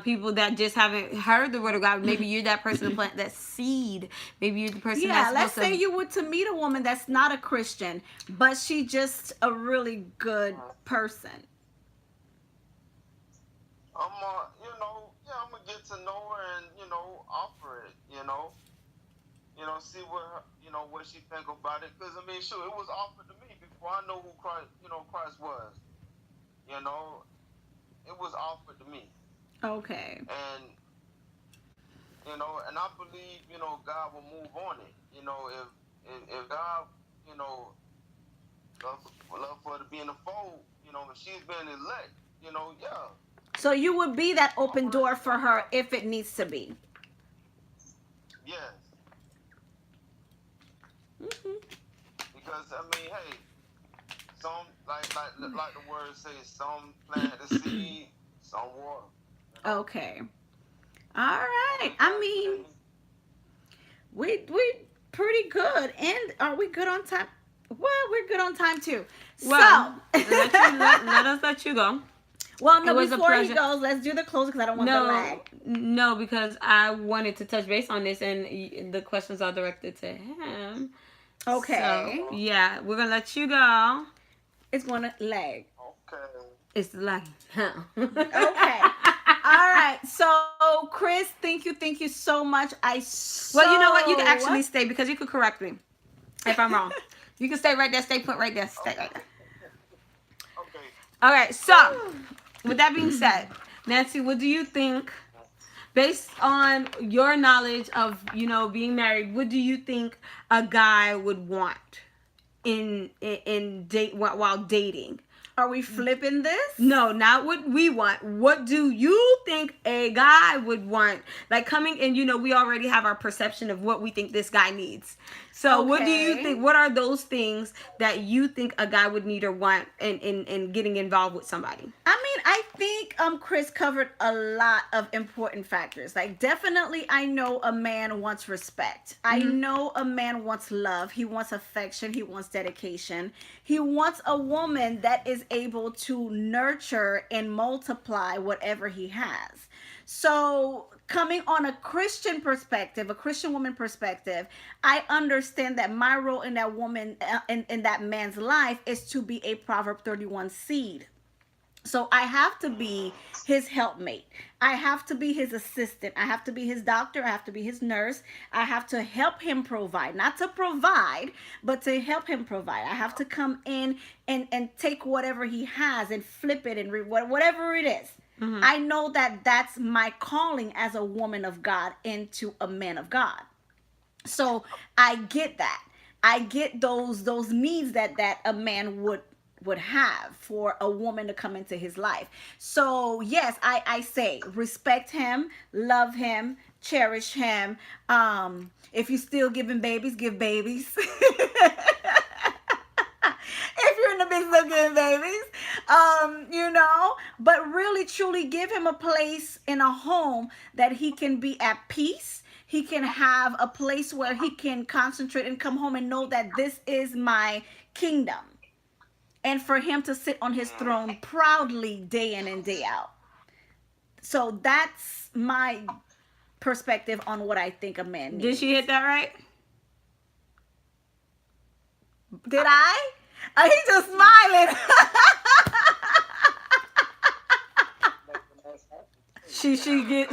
[SPEAKER 2] people that just haven't heard the word of God. Maybe you're that person to plant that seed. Maybe you're the person that's
[SPEAKER 1] let's
[SPEAKER 2] supposed
[SPEAKER 1] say you were to meet a woman that's not a Christian, but she just a really good person.
[SPEAKER 3] I'm gonna get to know her and offer it. See what she think about it. Because sure, it was offered to me before I know who Christ was. It was offered to me.
[SPEAKER 1] Okay.
[SPEAKER 3] And and I believe God will move on it. If God love for her to be in the fold, if she's been elect, yeah.
[SPEAKER 1] So you would be that open door for her if it needs to be.
[SPEAKER 3] Yes.
[SPEAKER 1] Mm-hmm.
[SPEAKER 3] Because hey, some like the word says, some plant the seed, some water.
[SPEAKER 1] Okay. All right. We pretty good. And are we good on time? Well, we're good on time too.
[SPEAKER 2] Well,
[SPEAKER 1] so
[SPEAKER 2] let us let you go.
[SPEAKER 1] Well, no, before he goes, let's do the close because I don't want the lag.
[SPEAKER 2] No, because I wanted to touch base on this, and the questions are directed to him.
[SPEAKER 1] Okay.
[SPEAKER 2] So, yeah, we're going to let you go.
[SPEAKER 1] It's going to lag.
[SPEAKER 3] Okay.
[SPEAKER 2] It's lag.
[SPEAKER 1] Okay. All right. So, Chris, thank you so much.
[SPEAKER 2] Well, you know what? You can actually stay because you could correct me if I'm wrong. You can stay right there. Stay put right there. Stay right there.
[SPEAKER 3] Okay.
[SPEAKER 2] All right. So, with that being said, Nancy, what do you think, based on your knowledge of, being married, what do you think a guy would want while dating?
[SPEAKER 1] Are we flipping this?
[SPEAKER 2] No, not what we want. What do you think a guy would want? Like coming in, we already have our perception of what we think this guy needs. So what do you think? What are those things that you think a guy would need or want in getting involved with somebody?
[SPEAKER 1] I think Chris covered a lot of important factors. Like definitely I know a man wants respect. Mm-hmm. I know a man wants love. He wants affection. He wants dedication. He wants a woman that is able to nurture and multiply whatever he has. So coming on a Christian perspective, a Christian woman perspective, I understand that my role in that woman, in that man's life is to be a Proverb 31 seed. So I have to be his helpmate. I have to be his assistant. I have to be his doctor. I have to be his nurse. I have to help him provide. Not to provide, but to help him provide. I have to come in and take whatever he has and flip it and whatever it is. Mm-hmm. I know that that's my calling as a woman of God into a man of God. So I get that. I get those needs that a man would have for a woman to come into his life. So yes, I say respect him, love him, cherish him. If you're still giving babies, give babies. If you're in the business of giving babies, You know, but really truly give him a place in a home that he can be at peace. He can have a place where he can concentrate and come home and know that this is my kingdom. And for him to sit on his throne proudly day in and day out. So that's my perspective on what I think a man needs.
[SPEAKER 2] Did she hit that right?
[SPEAKER 1] Did I? He's just smiling.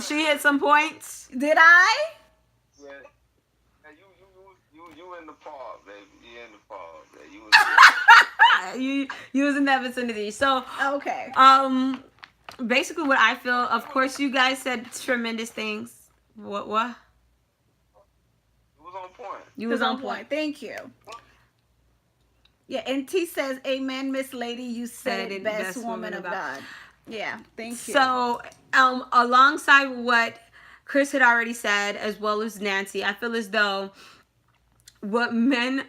[SPEAKER 2] She hit some points.
[SPEAKER 1] Did I?
[SPEAKER 3] Yeah. Hey, you in the park, baby. You in the park, baby. You was
[SPEAKER 2] You was in that vicinity. So
[SPEAKER 1] Okay.
[SPEAKER 2] basically what I feel, of course you guys said tremendous things. What?
[SPEAKER 3] You was on point.
[SPEAKER 2] You was on point.
[SPEAKER 1] Thank you. Yeah, and T says, "Amen, Miss Lady. You said it best, woman of God." Yeah, thank you.
[SPEAKER 2] So, alongside what Chris had already said, as well as Nancy, I feel as though what men,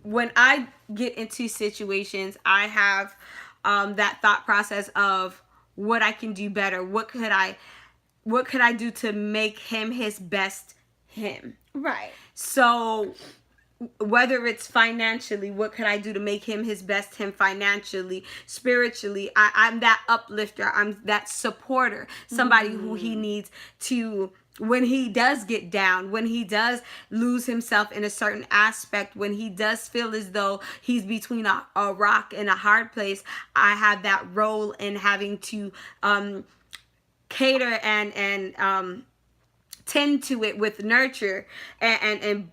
[SPEAKER 2] when I get into situations, I have that thought process of what I can do better. What could I do to make him his best him?
[SPEAKER 1] Right.
[SPEAKER 2] So whether it's financially, what could I do to make him his best him financially, spiritually? I'm that uplifter. I'm that supporter. Somebody who he needs to, when he does get down, when he does lose himself in a certain aspect, when he does feel as though he's between a rock and a hard place, I have that role in having to cater and tend to it with nurture and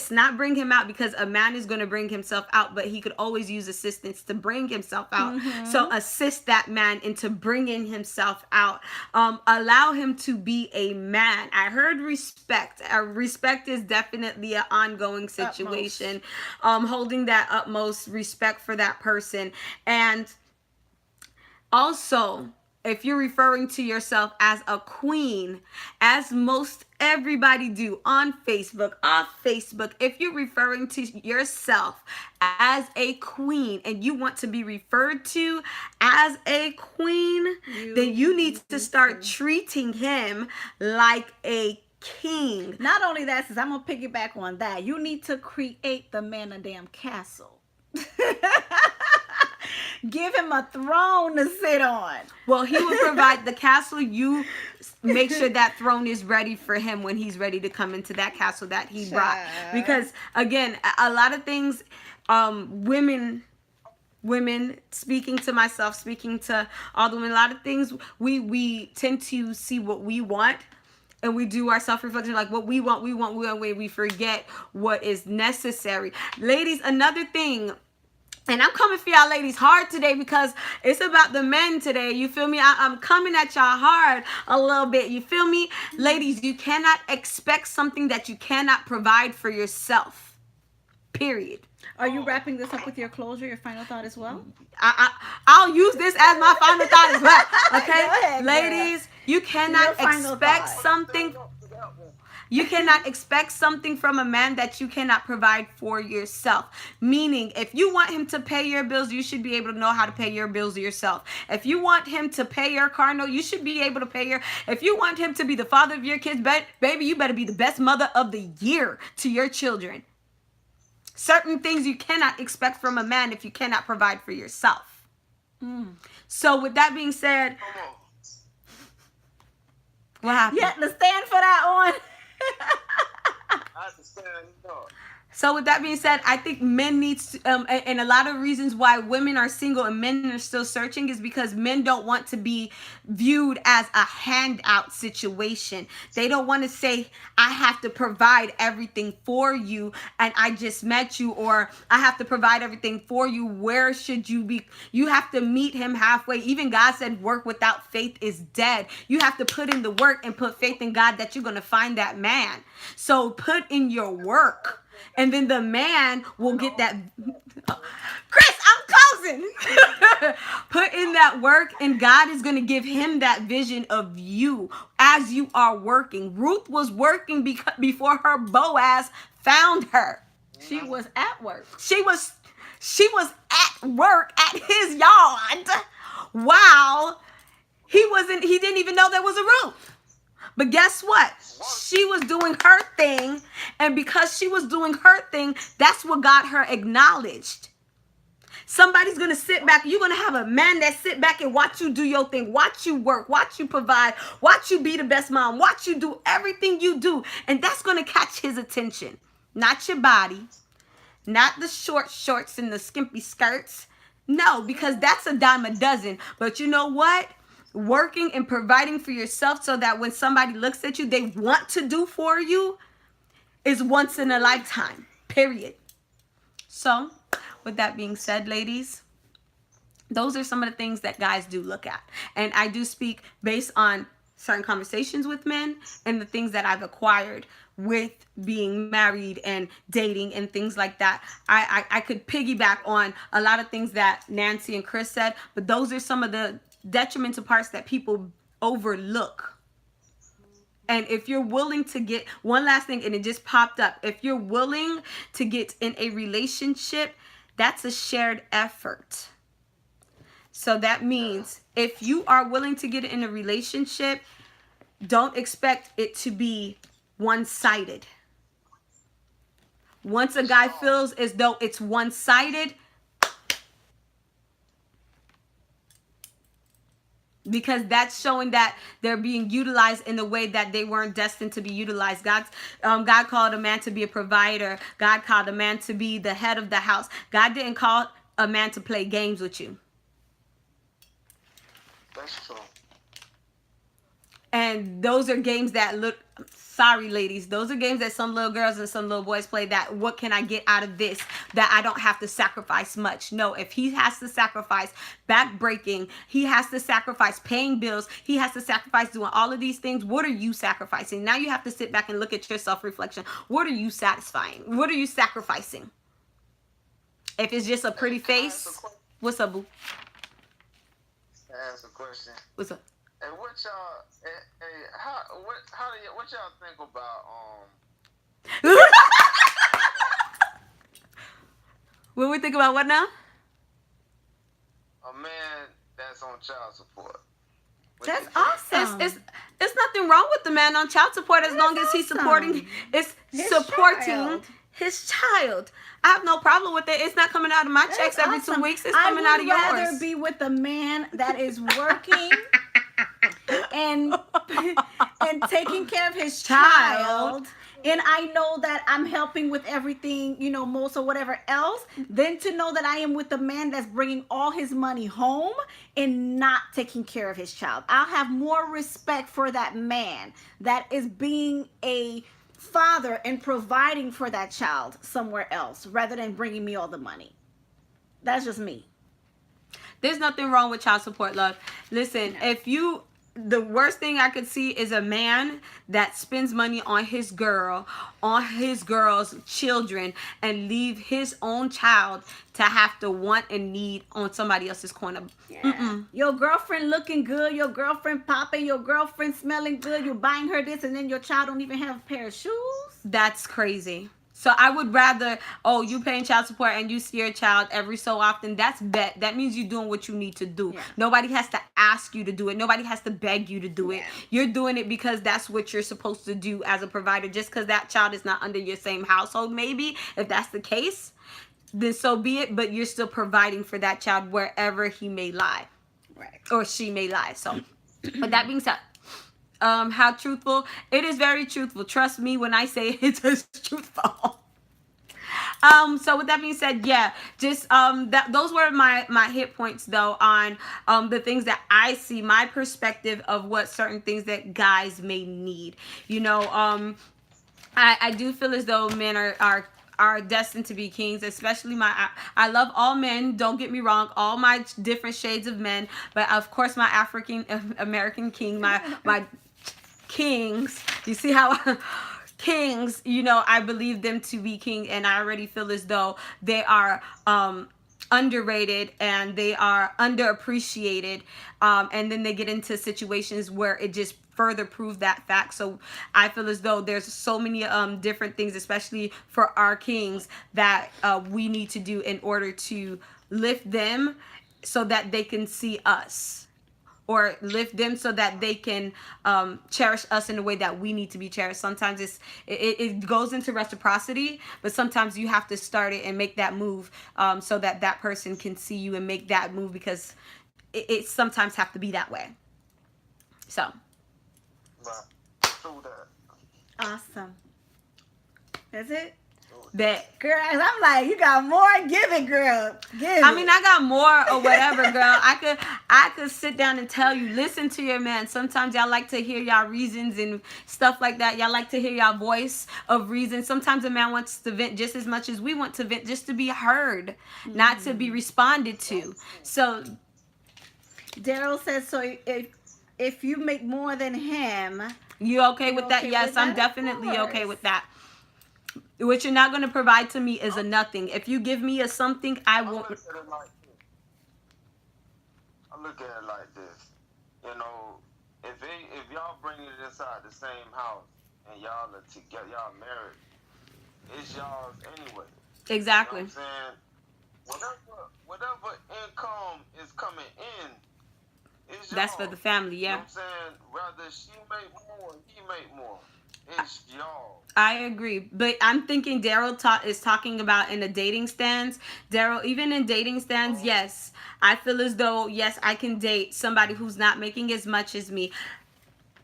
[SPEAKER 2] not bring him out, because a man is going to bring himself out, but he could always use assistance to bring himself out. So assist that man into bringing himself out. Allow him to be a man. I heard respect. Respect is definitely an ongoing situation. Holding that utmost respect for that person. And also, if you're referring to yourself as a queen, as most everybody do on Facebook, off Facebook, if you're referring to yourself as a queen and you want to be referred to as a queen, then you need to start treating him like a king.
[SPEAKER 1] Not only that, since I'm gonna piggyback on that, you need to create the man a damn castle. Give him a throne to sit on.
[SPEAKER 2] Well, he will provide the castle. You make sure that throne is ready for him when he's ready to come into that castle that he brought. Because again, a lot of things, women, speaking to myself, speaking to all the women, a lot of things we tend to see what we want. And we do our self-reflection, like what we want, we forget what is necessary. Ladies, another thing, and I'm coming for y'all ladies hard today because it's about the men today. You feel me? I'm coming at y'all hard a little bit. You feel me? Ladies, you cannot expect something that you cannot provide for yourself. Period.
[SPEAKER 1] Are you wrapping this up with your closure, your final thought as well?
[SPEAKER 2] I'll use this as my final thought as well. Okay?
[SPEAKER 1] Go ahead,
[SPEAKER 2] ladies, you cannot expect something. You cannot expect something from a man that you cannot provide for yourself. Meaning, if you want him to pay your bills, you should be able to know how to pay your bills yourself. If you want him to pay your car note, you should be able to pay your... If you want him to be the father of your kids, baby, you better be the best mother of the year to your children. Certain things you cannot expect from a man if you cannot provide for yourself. So with that being said... What happened?
[SPEAKER 1] Yeah, to stand for that one.
[SPEAKER 3] I understand. No.
[SPEAKER 2] So with that being said, I think men need to, and a lot of reasons why women are single and men are still searching is because men don't want to be viewed as a handout situation. They don't want to say, I have to provide everything for you and I just met you, or I have to provide everything for you. Where should you be? You have to meet him halfway. Even God said work without faith is dead. You have to put in the work and put faith in God that you're going to find that man. So put in your work. And then the man will get that. Chris, I'm closing. Put in that work, and God is going to give him that vision of you as you are working. Ruth was working before her Boaz found her.
[SPEAKER 1] She was at work.
[SPEAKER 2] She was She was at work at his yard while he didn't even know there was a roof. But guess what? She was doing her thing, and because she was doing her thing, that's what got her acknowledged. Somebody's going to sit back. You're going to have a man that sit back and watch you do your thing, watch you work, watch you provide, watch you be the best mom, watch you do everything you do. And that's going to catch his attention. Not your body, not the short shorts and the skimpy skirts. No, because that's a dime a dozen. But you know what? Working and providing for yourself so that when somebody looks at you, they want to do for you is once in a lifetime, period. So, with that being said, ladies, those are some of the things that guys do look at. And I do speak based on certain conversations with men and the things that I've acquired with being married and dating and things like that. I could piggyback on a lot of things that Nancy and Chris said, but those are some of the detrimental parts that people overlook. And if you're willing to get, one last thing, and it just popped up, if you're willing to get in a relationship, that's a shared effort. So that means if you are willing to get in a relationship, don't expect it to be one-sided. Once a guy feels as though it's one-sided, because that's showing that they're being utilized in the way that they weren't destined to be utilized. God called a man to be a provider. God called a man to be the head of the house. God didn't call a man to play games with you.
[SPEAKER 3] That's true.
[SPEAKER 2] And those are games that look, sorry ladies, those are games that some little girls and some little boys play, that what can I get out of this, that I don't have to sacrifice much. No, if he has to sacrifice back breaking, he has to sacrifice paying bills, he has to sacrifice doing all of these things, what are you sacrificing? Now you have to sit back and look at your self-reflection. What are you satisfying? What are you sacrificing? If it's just a pretty face, what's up, boo?
[SPEAKER 3] Ask a question.
[SPEAKER 2] What's up?
[SPEAKER 3] Hey, what y'all think about
[SPEAKER 2] What we think about what now?
[SPEAKER 3] a man that's on child support?
[SPEAKER 1] That's awesome.
[SPEAKER 2] It's nothing wrong with the man on child support as long as he's supporting
[SPEAKER 1] child.
[SPEAKER 2] his child. I have no problem with it. It's not coming out of my checks every 2 weeks. It's coming out of yours.
[SPEAKER 1] I would rather be with a man that is working and taking care of his child, and I know that I'm helping with everything, most of whatever else, than to know that I am with a man that's bringing all his money home and not taking care of his child. I'll have more respect for that man that is being a father and providing for that child somewhere else rather than bringing me all the money. That's just me.
[SPEAKER 2] There's nothing wrong with child support, love. Listen, the worst thing I could see is a man that spends money on his girl's children, and leave his own child to have to want and need on somebody else's corner.
[SPEAKER 1] Yeah. Your girlfriend looking good, your girlfriend popping, your girlfriend smelling good, you're buying her this, and then your child don't even have a pair of shoes.
[SPEAKER 2] That's crazy. So I would rather, you paying child support and you see your child every so often. That's bet. That means you're doing what you need to do.
[SPEAKER 1] Yeah.
[SPEAKER 2] Nobody has to ask you to do it. Nobody has to beg you to do it. You're doing it because that's what you're supposed to do as a provider. Just because that child is not under your same household, maybe, if that's the case, then so be it. But you're still providing for that child wherever he may lie.
[SPEAKER 1] Right.
[SPEAKER 2] Or she may lie. So, but that being said, how truthful? It is very truthful. Trust me when I say it is truthful. So with that being said, just those were my hit points though on the things that I see, my perspective of what certain things that guys may need. I do feel as though men are destined to be kings, especially I love all men, don't get me wrong, all my different shades of men, but of course my African American king, my kings, you see how kings, I believe them to be king, and I already feel as though they are underrated and they are underappreciated, and then they get into situations where it just further prove that fact. So I feel as though there's so many different things, especially for our kings, that we need to do in order to lift them so that they can see us, or lift them so that they can cherish us in the way that we need to be cherished. Sometimes it goes into reciprocity, but sometimes you have to start it and make that move so that that person can see you and make that move, because it sometimes have to be that way. So.
[SPEAKER 3] True that.
[SPEAKER 1] Awesome. That's it?
[SPEAKER 2] That.
[SPEAKER 1] Girl, I'm like, you got more? Give it, girl. Give
[SPEAKER 2] I mean,
[SPEAKER 1] it.
[SPEAKER 2] I got more or whatever, girl. I could sit down and tell you, listen to your man. Sometimes y'all like to hear y'all reasons and stuff like that. Y'all like to hear y'all voice of reason. Sometimes a man wants to vent just as much as we want to vent, just to be heard, not to be responded to. So
[SPEAKER 1] Daryl says, so if you make more than him,
[SPEAKER 2] you okay with that?
[SPEAKER 1] okay
[SPEAKER 2] Yes,
[SPEAKER 1] with
[SPEAKER 2] I'm
[SPEAKER 1] that?
[SPEAKER 2] definitely
[SPEAKER 1] Of
[SPEAKER 2] okay
[SPEAKER 1] course.
[SPEAKER 2] with that. What you're not going to provide to me is a nothing. If you give me a something, I
[SPEAKER 3] I
[SPEAKER 2] won't.
[SPEAKER 3] look at it like this. I look at it like this. You know, if y'all bring it inside the same house and y'all are together, y'all married, it's y'all's anyway.
[SPEAKER 2] Exactly.
[SPEAKER 3] You know what I'm saying? Whatever income is coming in, it's
[SPEAKER 2] That's for
[SPEAKER 3] y'all.
[SPEAKER 2] the family,
[SPEAKER 3] You know
[SPEAKER 2] yeah.
[SPEAKER 3] what I'm saying? Whether she make more, he make more. It's y'all.
[SPEAKER 2] I agree, but I'm thinking Daryl is talking about in the dating stands. Daryl, even in dating stands, yes, I feel as though, yes, I can date somebody who's not making as much as me.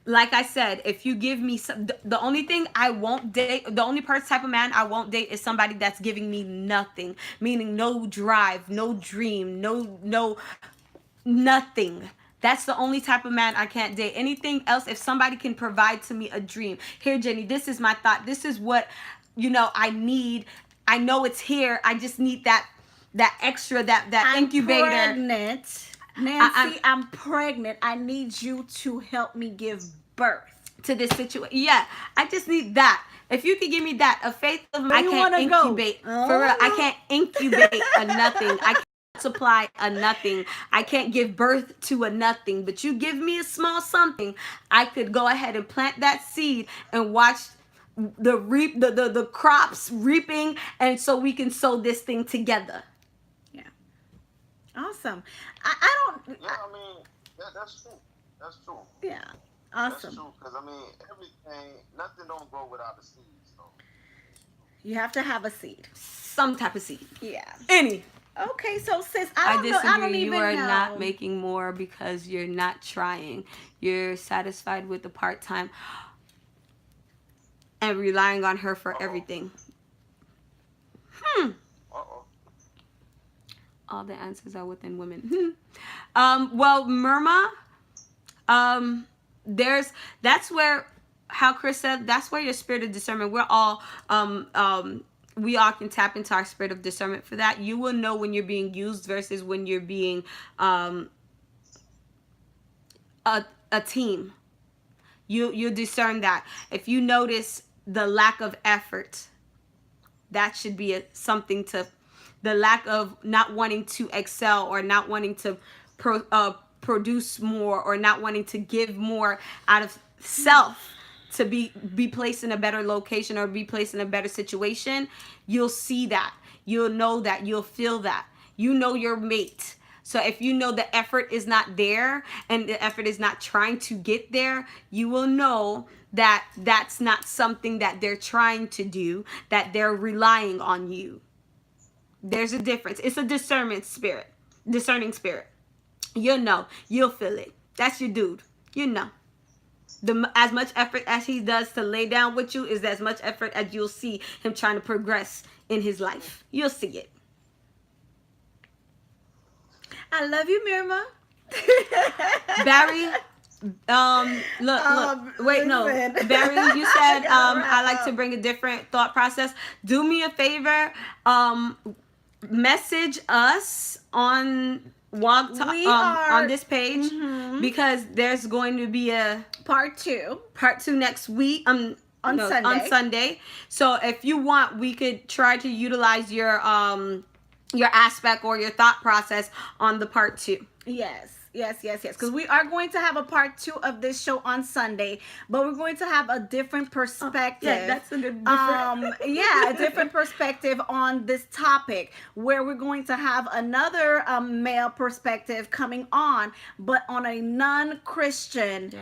[SPEAKER 2] Like I said, if you give me some, the only thing I won't date, the only type of man I won't date is somebody that's giving me nothing, meaning no drive, no dream, no nothing. That's the only type of man I can't date. Anything else, if somebody can provide to me a dream. Here, Jenny, this is my thought. This is what, I need. I know it's here. I just need that extra, that incubator.
[SPEAKER 1] Pregnant. Nancy, I'm pregnant. I need you to help me give birth
[SPEAKER 2] to this situation. Yeah, I just need that. If you could give me that, a faith of mine, I
[SPEAKER 1] you
[SPEAKER 2] can't
[SPEAKER 1] wanna go?
[SPEAKER 2] incubate. For real, I can't incubate a nothing. I can't supply a nothing. I can't give birth to a nothing. But you give me a small something, I could go ahead and plant that seed and watch the crops reaping, and so we can sow this thing together.
[SPEAKER 1] Yeah. Awesome. I don't.
[SPEAKER 3] Yeah, I mean, that's true. That's true.
[SPEAKER 1] Yeah.
[SPEAKER 3] That's
[SPEAKER 1] Awesome.
[SPEAKER 3] true, because, I mean, nothing don't grow without a seed, so.
[SPEAKER 1] You have to have a seed.
[SPEAKER 2] Some type of seed.
[SPEAKER 1] Yeah.
[SPEAKER 2] Any.
[SPEAKER 1] Okay, so sis, I don't
[SPEAKER 2] disagree.
[SPEAKER 1] know. I don't even
[SPEAKER 2] you are
[SPEAKER 1] know.
[SPEAKER 2] not making more because you're not trying. You're satisfied with the part-time and relying on her for everything.
[SPEAKER 3] Uh-oh.
[SPEAKER 2] All the answers are within women. Well, Myrma, that's where, how Chris said, that's where your spirit of discernment, we're all, we all can tap into our spirit of discernment for that. You will know when you're being used versus when you're being a team. You discern that. If you notice the lack of effort, that should be something to, the lack of not wanting to excel or not wanting to produce more or not wanting to give more out of self to be placed in a better location or be placed in a better situation. You'll see that. You'll know that. You'll feel that. You know your mate. So if you know the effort is not there and the effort is not trying to get there, you will know that that's not something that they're trying to do, that they're relying on you. There's a difference. It's a discerning spirit. You'll know. You'll feel it. That's your dude. You know. As much effort as he does to lay down with you is as much effort as you'll see him trying to progress in his life. You'll see it.
[SPEAKER 1] I love you, Myrma.
[SPEAKER 2] Barry, look. Wait, no.
[SPEAKER 1] Listen.
[SPEAKER 2] Barry, you said
[SPEAKER 1] gotta wrap
[SPEAKER 2] I like to
[SPEAKER 1] up.
[SPEAKER 2] bring a different thought process. Do me a favor. Message us on on this page because there's going to be a
[SPEAKER 1] part two
[SPEAKER 2] next week.
[SPEAKER 1] on Sunday.
[SPEAKER 2] On Sunday. So if you want, we could try to utilize your aspect or your thought process on the part 2.
[SPEAKER 1] Yes. Because we are going to have a part 2 of this show on Sunday, but we're going to have a different perspective.
[SPEAKER 2] Yeah, that's a good different.
[SPEAKER 1] A different perspective on this topic, where we're going to have another male perspective coming on, but on a non-Christian.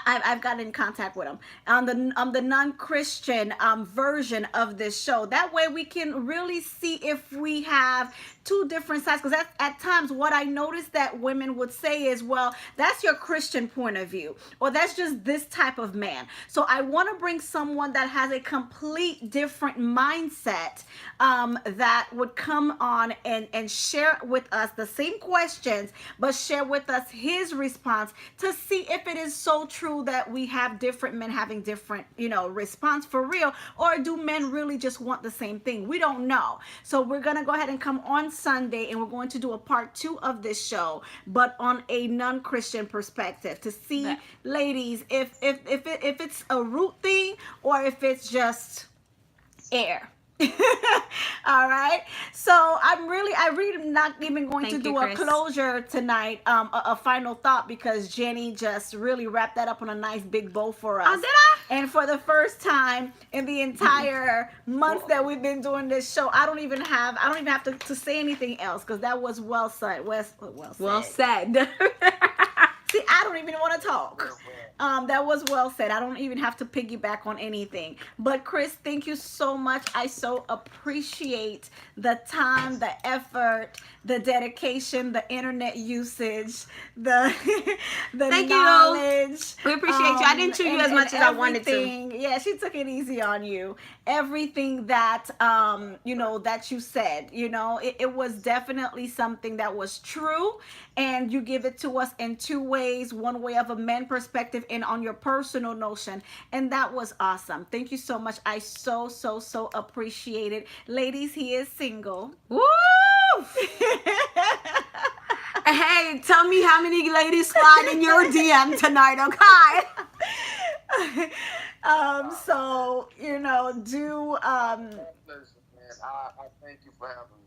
[SPEAKER 1] I've gotten in contact with them on the non-Christian version of this show. That way we can really see if we have two different sides, because at times what I noticed that women would say is, well, that's your Christian point of view, or that's just this type of man. So I want to bring someone that has a complete different mindset that would come on and share with us the same questions, but share with us his response to see if it is so true that we have different men having different, response for real, or do men really just want the same thing? We don't know. So we're going to go ahead and come on Sunday, and we're going to do a part 2 of this show, but on a non-Christian perspective, to see, ladies, if it's a root thing or if it's just air. All right, so I really am not even going to do a closure tonight, a final thought, because Jenny just really wrapped that up on a nice big bow for us.
[SPEAKER 2] Oh, did I?
[SPEAKER 1] And for the first time in the entire months that we've been doing this show, I don't even have to say anything else, because that was well said.
[SPEAKER 2] Well said.
[SPEAKER 1] See, I don't even want to talk. That was well said. I don't even have to piggyback on anything. But Chris, thank you so much. I so appreciate the time, the effort, the dedication, the internet usage, the
[SPEAKER 2] Thank
[SPEAKER 1] knowledge.
[SPEAKER 2] We appreciate you. I didn't chew you as much as I wanted to.
[SPEAKER 1] Yeah, she took it easy on you. Everything that that you said, it was definitely something that was true, and you give it to us in two ways. One way of a man perspective and on your personal notion, and that was awesome. Thank you so much. I so appreciate it. Ladies, he is single.
[SPEAKER 2] Woo! Hey, tell me how many ladies slide in your DM tonight, okay?
[SPEAKER 1] So,
[SPEAKER 3] Listen, man, I thank you for having me.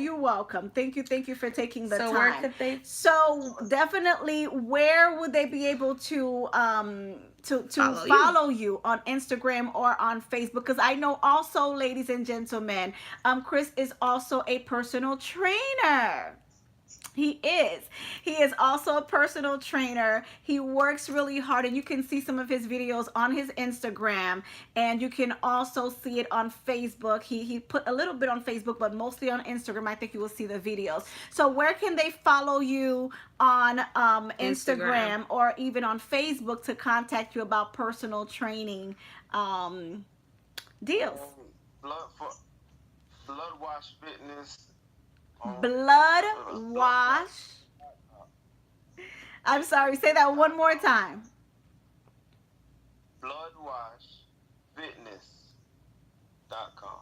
[SPEAKER 1] You're welcome. Thank you for taking the
[SPEAKER 2] So
[SPEAKER 1] time.
[SPEAKER 2] where could they?
[SPEAKER 1] So definitely, where would they be able to follow you on Instagram or on Facebook? Because I know also, ladies and gentlemen, Chris is also a personal trainer. He is also a personal trainer. He works really hard, and you can see some of his videos on his Instagram, and you can also see it on Facebook. He put a little bit on Facebook, but mostly on Instagram. I think you will see the videos. So where can they follow you on Instagram or even on Facebook to contact you about personal training deals?
[SPEAKER 3] Blood Wash Fitness.
[SPEAKER 1] Blood Wash. I'm sorry, say that one more time.
[SPEAKER 3] BloodWashFitness.com.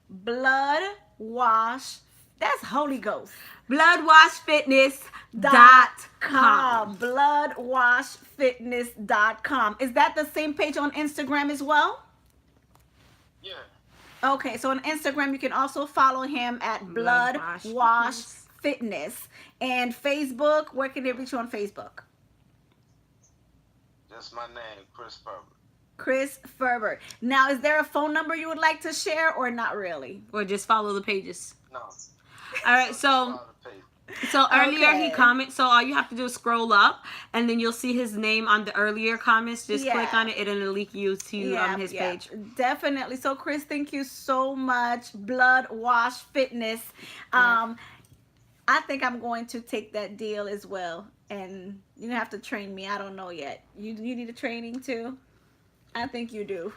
[SPEAKER 1] Blood Wash. That's Holy Ghost.
[SPEAKER 2] BloodWashFitness.com.
[SPEAKER 1] BloodWashFitness.com. Is that the same page on Instagram as well?
[SPEAKER 3] Yeah.
[SPEAKER 1] Okay, so on Instagram you can also follow him at Blood Wash Fitness. And Facebook, where can they reach you on Facebook?
[SPEAKER 3] That's my name, Chris Ferber.
[SPEAKER 1] Chris Ferber. Now, is there a phone number you would like to share, or not really?
[SPEAKER 2] Or just follow the pages?
[SPEAKER 3] No.
[SPEAKER 2] All right, so earlier he commented, so all you have to do is scroll up, and then you'll see his name on the earlier comments. Just click on it, it'll link you to his page.
[SPEAKER 1] Definitely. So Chris, thank you so much. Blood Wash Fitness. I think I'm going to take that deal as well, and you have to train me. I don't know yet. You need a training too? I think you do.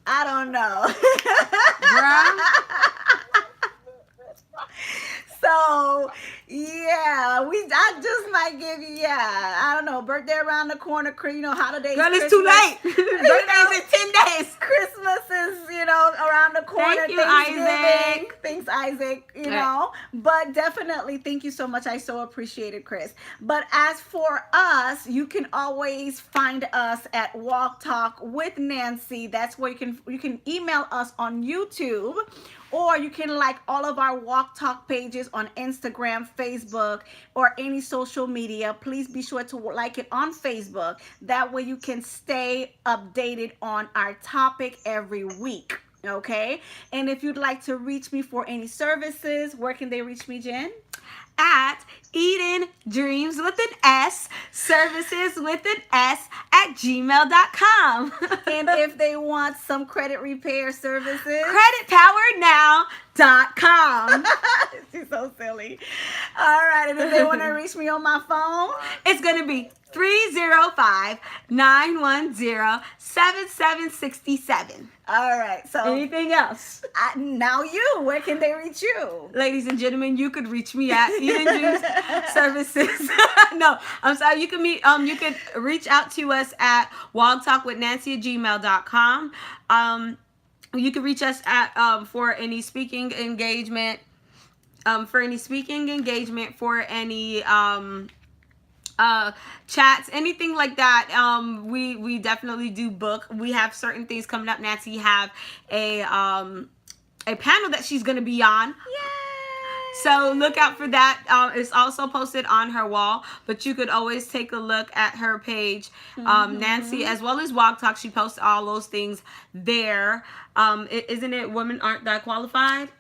[SPEAKER 1] I don't know. So, yeah, I just might give you, I don't know, birthday around the corner, holidays.
[SPEAKER 2] Girl, it's too late. Birthday's in 10 days.
[SPEAKER 1] Christmas is, around the corner.
[SPEAKER 2] Thank you, Isaac.
[SPEAKER 1] Thanks, Isaac, you
[SPEAKER 2] Right.
[SPEAKER 1] know. But definitely, thank you so much. I so appreciate it, Chris. But as for us, you can always find us at Walk Talk with Nancy. That's where you can email us on YouTube, or you can like all of our Walk Talk pages on Instagram, Facebook, or any social media. Please be sure to like it on Facebook. That way you can stay updated on our topic every week. Okay? And if you'd like to reach me for any services, where can they reach me, Jen?
[SPEAKER 2] At Eden Dreams with an S, services with an S at gmail.com.
[SPEAKER 1] And if they want some credit repair services,
[SPEAKER 2] creditpowerednow.com.
[SPEAKER 1] she's so silly. All right, and if they want to reach me on my phone,
[SPEAKER 2] It's going to be 305-910-7767.
[SPEAKER 1] all right. So
[SPEAKER 2] Anything else?
[SPEAKER 1] now where can they reach you?
[SPEAKER 2] Ladies and gentlemen, you could reach me at Eden Dreams Services. No, I'm sorry. You can you could reach out to us at walktalkwithnancy@gmail.com. You can reach us at for any speaking engagement, for any chats, anything like that. We definitely do book. We have certain things coming up. Nancy have a panel that she's gonna be on. So look out for that. It's also posted on her wall, but you could always take a look at her page, Nancy, as well as Walk Talk. She posts all those things there. Isn't it Women Aren't That Qualified?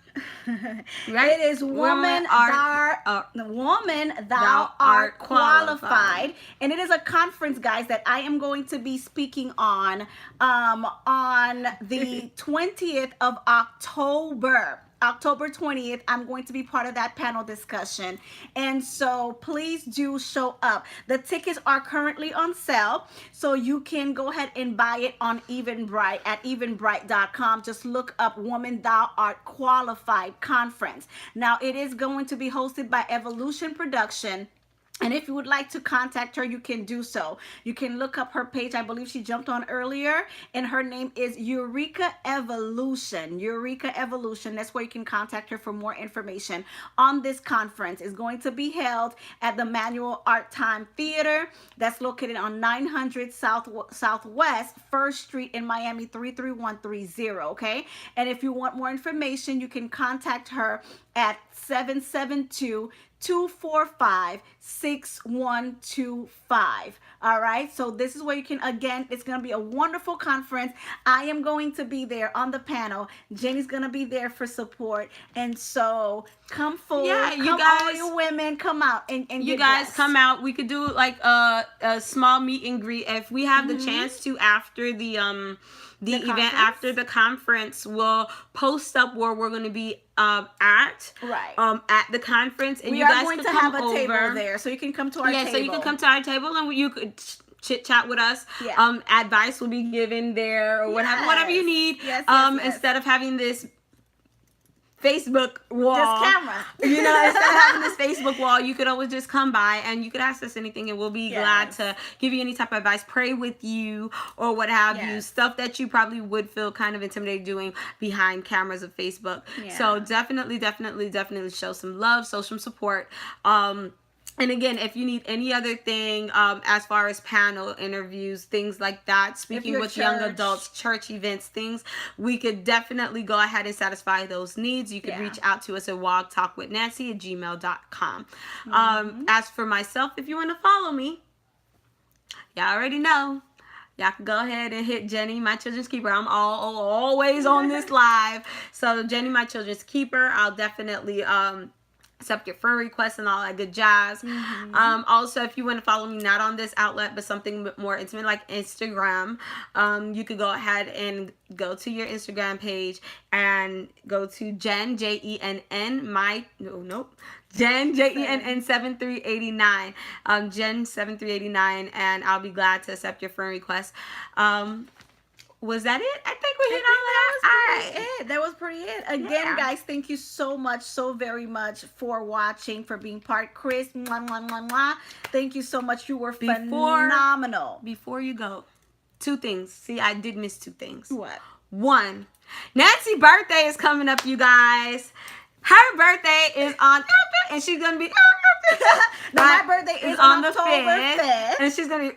[SPEAKER 2] Right?
[SPEAKER 1] It is woman thou art
[SPEAKER 2] art
[SPEAKER 1] qualified.
[SPEAKER 2] qualified.
[SPEAKER 1] And it is a conference, guys, that I am going to be speaking on the 20th of October. October 20th, I'm going to be part of that panel discussion. And so please do show up. The tickets are currently on sale, so you can go ahead and buy it on Eventbrite at eventbrite.com. Just look up Woman Thou Art Qualified Conference. Now, it is going to be hosted by Evolution Production. And if you would like to contact her, you can do so. You can look up her page. I believe she jumped on earlier, and her name is Eureka Evolution. Eureka Evolution. That's where you can contact her for more information on this conference. It's going to be held at the Manual Art Time Theater. That's located on 900 Southwest 1st Street in Miami 33130. Okay. And if you want more information, you can contact her at 772-245-6125. All right. So this is where you can, again, it's going to be a wonderful conference. I am going to be there on the panel. Jenny's going to be there for support. And so come forward.
[SPEAKER 2] Yeah, you
[SPEAKER 1] come,
[SPEAKER 2] guys-
[SPEAKER 1] all you women, come out and
[SPEAKER 2] You
[SPEAKER 1] get
[SPEAKER 2] guys
[SPEAKER 1] blessed.
[SPEAKER 2] come out. We could do like a small meet and greet if we have the chance to after the event,
[SPEAKER 1] conference?
[SPEAKER 2] after the conference. We'll post up where we're going to be at the conference, and
[SPEAKER 1] We
[SPEAKER 2] you
[SPEAKER 1] are
[SPEAKER 2] guys
[SPEAKER 1] going
[SPEAKER 2] could
[SPEAKER 1] to
[SPEAKER 2] come
[SPEAKER 1] have a
[SPEAKER 2] over.
[SPEAKER 1] table there, so you can come to our table.
[SPEAKER 2] So you can come to our table and you could chit chat with us.
[SPEAKER 1] Yeah.
[SPEAKER 2] Advice will be given there, or whatever you need.
[SPEAKER 1] Yes,
[SPEAKER 2] Instead of having this Facebook wall,
[SPEAKER 1] Just camera.
[SPEAKER 2] instead of having this Facebook wall, you could always just come by and you could ask us anything, and we'll be glad to give you any type of advice, pray with you, or what have you. Stuff that you probably would feel kind of intimidated doing behind cameras of Facebook.
[SPEAKER 1] Yeah.
[SPEAKER 2] So definitely show some love, show some support. And again, if you need any other thing as far as panel interviews, things like that, speaking with young adults, church events, things, we could definitely go ahead and satisfy those needs. You could reach out to us at walktalkwithnancy@gmail.com. As for myself, if you want to follow me, y'all already know. Y'all can go ahead and hit Jenny, my children's keeper. I'm always on this live. So Jenny, my children's keeper, I'll definitely accept your friend requests and all that good jazz. Also, if you want to follow me not on this outlet but something more intimate like Instagram, you could go ahead and go to your Instagram page and go to Jen Jenn Jen JENN 7389 Jen 7389, and I'll be glad to accept your friend request. Was that it? I think we hit all that.
[SPEAKER 1] That was pretty it. Again, guys, thank you so much, so very much for watching, for being part. Chris, mwah, mwah, mwah, mwah. Thank you so much. You were phenomenal.
[SPEAKER 2] Before you go, 2 things. See, I did miss 2 things.
[SPEAKER 1] What?
[SPEAKER 2] 1, Nancy's birthday is coming up, you guys. Her birthday is on, and she's gonna be.
[SPEAKER 1] No, my birthday is on October 5th.
[SPEAKER 2] and she's gonna be.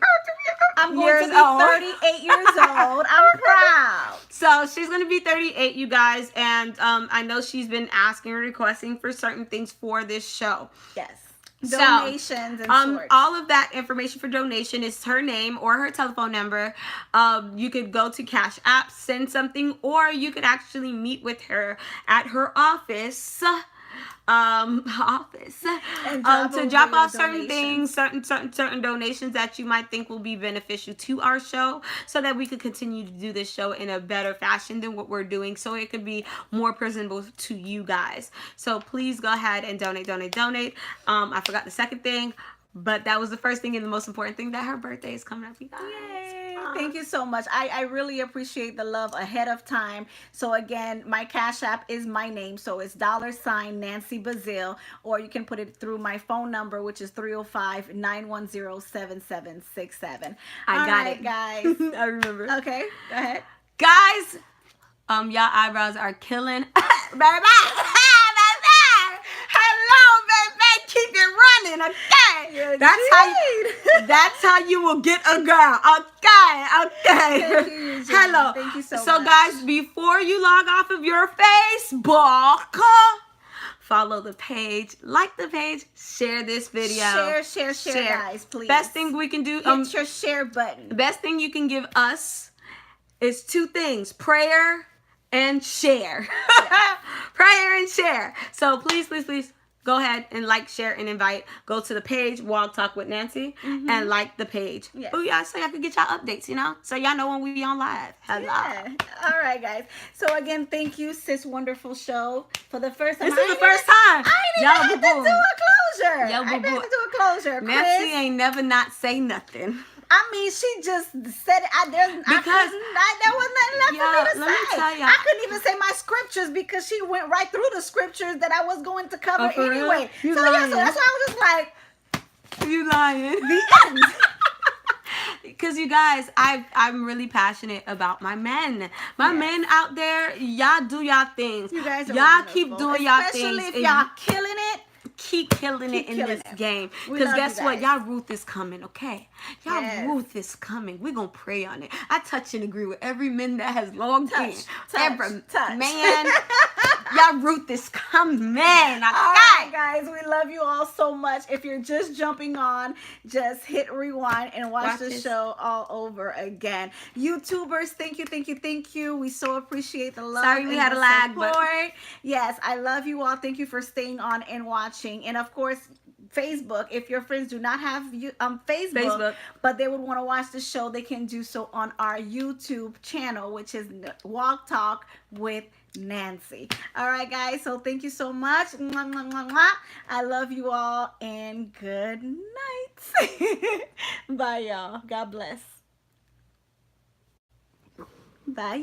[SPEAKER 1] I'm going
[SPEAKER 2] years
[SPEAKER 1] to be
[SPEAKER 2] old.
[SPEAKER 1] 38 years old. I'm proud.
[SPEAKER 2] So she's gonna be 38, you guys, and I know she's been asking and requesting for certain things for this show.
[SPEAKER 1] Yes.
[SPEAKER 2] So,
[SPEAKER 1] Donations and sorts.
[SPEAKER 2] all of that information for donation is her name or her telephone number. You could go to Cash App, send something, or you could actually meet with her at her office.
[SPEAKER 1] And
[SPEAKER 2] To drop
[SPEAKER 1] over
[SPEAKER 2] off
[SPEAKER 1] your
[SPEAKER 2] certain
[SPEAKER 1] donations.
[SPEAKER 2] things, certain donations that you might think will be beneficial to our show, so that we could continue to do this show in a better fashion than what we're doing, so it could be more presentable to you guys. So please go ahead and donate. I forgot the second thing, but that was the first thing and the most important thing, that her birthday is coming up, you guys.
[SPEAKER 1] Yay. Thank you so much. I really appreciate the love ahead of time. So again, my Cash App is my name. So it's $ Nancy Bazile, or you can put it through my phone number, which is 305-910-7767.
[SPEAKER 2] I got it.
[SPEAKER 1] guys.
[SPEAKER 2] I remember.
[SPEAKER 1] Okay, go ahead.
[SPEAKER 2] Guys, y'all eyebrows are killing. Baby. Hello, baby. Keep it running, okay? That's how you will get a girl. Okay.
[SPEAKER 1] Thank you, Eugene.
[SPEAKER 2] Hello.
[SPEAKER 1] Thank you so
[SPEAKER 2] So
[SPEAKER 1] much.
[SPEAKER 2] guys, before you log off of your Facebook, follow the page, like the page, share this video.
[SPEAKER 1] Share, guys, please.
[SPEAKER 2] Best thing we can do.
[SPEAKER 1] Hit your share button.
[SPEAKER 2] The best thing you can give us is two things: prayer and share. Prayer and share. So please go ahead and like, share, and invite. Go to the page, Walk Talk with Nancy, and like the page.
[SPEAKER 1] Yes.
[SPEAKER 2] Oh yeah, so y'all can get y'all updates, so y'all know when we be on live. Hello.
[SPEAKER 1] Yeah. All right, guys. So again, thank you, sis. Wonderful show for the first time.
[SPEAKER 2] This is the first time.
[SPEAKER 1] I didn't
[SPEAKER 2] Y'all
[SPEAKER 1] even have to do a closure.
[SPEAKER 2] Y'all
[SPEAKER 1] I didn't
[SPEAKER 2] boo-boo.
[SPEAKER 1] have to do a closure.
[SPEAKER 2] Nancy
[SPEAKER 1] Chris,
[SPEAKER 2] ain't never not say nothing.
[SPEAKER 1] I mean, she just said it. There was nothing left
[SPEAKER 2] Y'all,
[SPEAKER 1] for me to
[SPEAKER 2] let me
[SPEAKER 1] say.
[SPEAKER 2] tell y'all.
[SPEAKER 1] I couldn't even say my scriptures because she went right through the scriptures that I was going to cover
[SPEAKER 2] Oh, for real?
[SPEAKER 1] anyway.
[SPEAKER 2] You
[SPEAKER 1] So
[SPEAKER 2] lying.
[SPEAKER 1] that's why I was just like,
[SPEAKER 2] You lying.
[SPEAKER 1] the end.
[SPEAKER 2] Because you guys, I'm really passionate about my men. My men out there, y'all do y'all things.
[SPEAKER 1] You guys are
[SPEAKER 2] y'all keep
[SPEAKER 1] wonderful.
[SPEAKER 2] doing y'all
[SPEAKER 1] Especially
[SPEAKER 2] things.
[SPEAKER 1] if
[SPEAKER 2] and
[SPEAKER 1] y'all killing it.
[SPEAKER 2] keep killing it
[SPEAKER 1] Keep
[SPEAKER 2] in
[SPEAKER 1] killing
[SPEAKER 2] this
[SPEAKER 1] it.
[SPEAKER 2] game.
[SPEAKER 1] We
[SPEAKER 2] Because
[SPEAKER 1] love
[SPEAKER 2] guess
[SPEAKER 1] you
[SPEAKER 2] what?
[SPEAKER 1] guys.
[SPEAKER 2] Y'all Ruth is coming, okay? Y'all
[SPEAKER 1] Yes.
[SPEAKER 2] Ruth is coming. We're going to pray on it. I touch and agree with every man that has long hair. Every
[SPEAKER 1] touch.
[SPEAKER 2] man. Y'all Ruth is coming. Okay?
[SPEAKER 1] All right, guys, we love you all so much. If you're just jumping on, just hit rewind and watch the
[SPEAKER 2] this.
[SPEAKER 1] show all over again. YouTubers, thank you. We so appreciate the love.
[SPEAKER 2] Sorry we
[SPEAKER 1] and
[SPEAKER 2] had
[SPEAKER 1] the
[SPEAKER 2] a lag, but-
[SPEAKER 1] support. Yes, I love you all. Thank you for staying on and watching. And of course, Facebook. If your friends do not have Facebook, but they would want to watch the show, they can do so on our YouTube channel, which is Walk Talk with Nancy. All right, guys. So thank you so much. Mwah, mwah, mwah, mwah. I love you all and good night. Bye, y'all. God bless. Bye.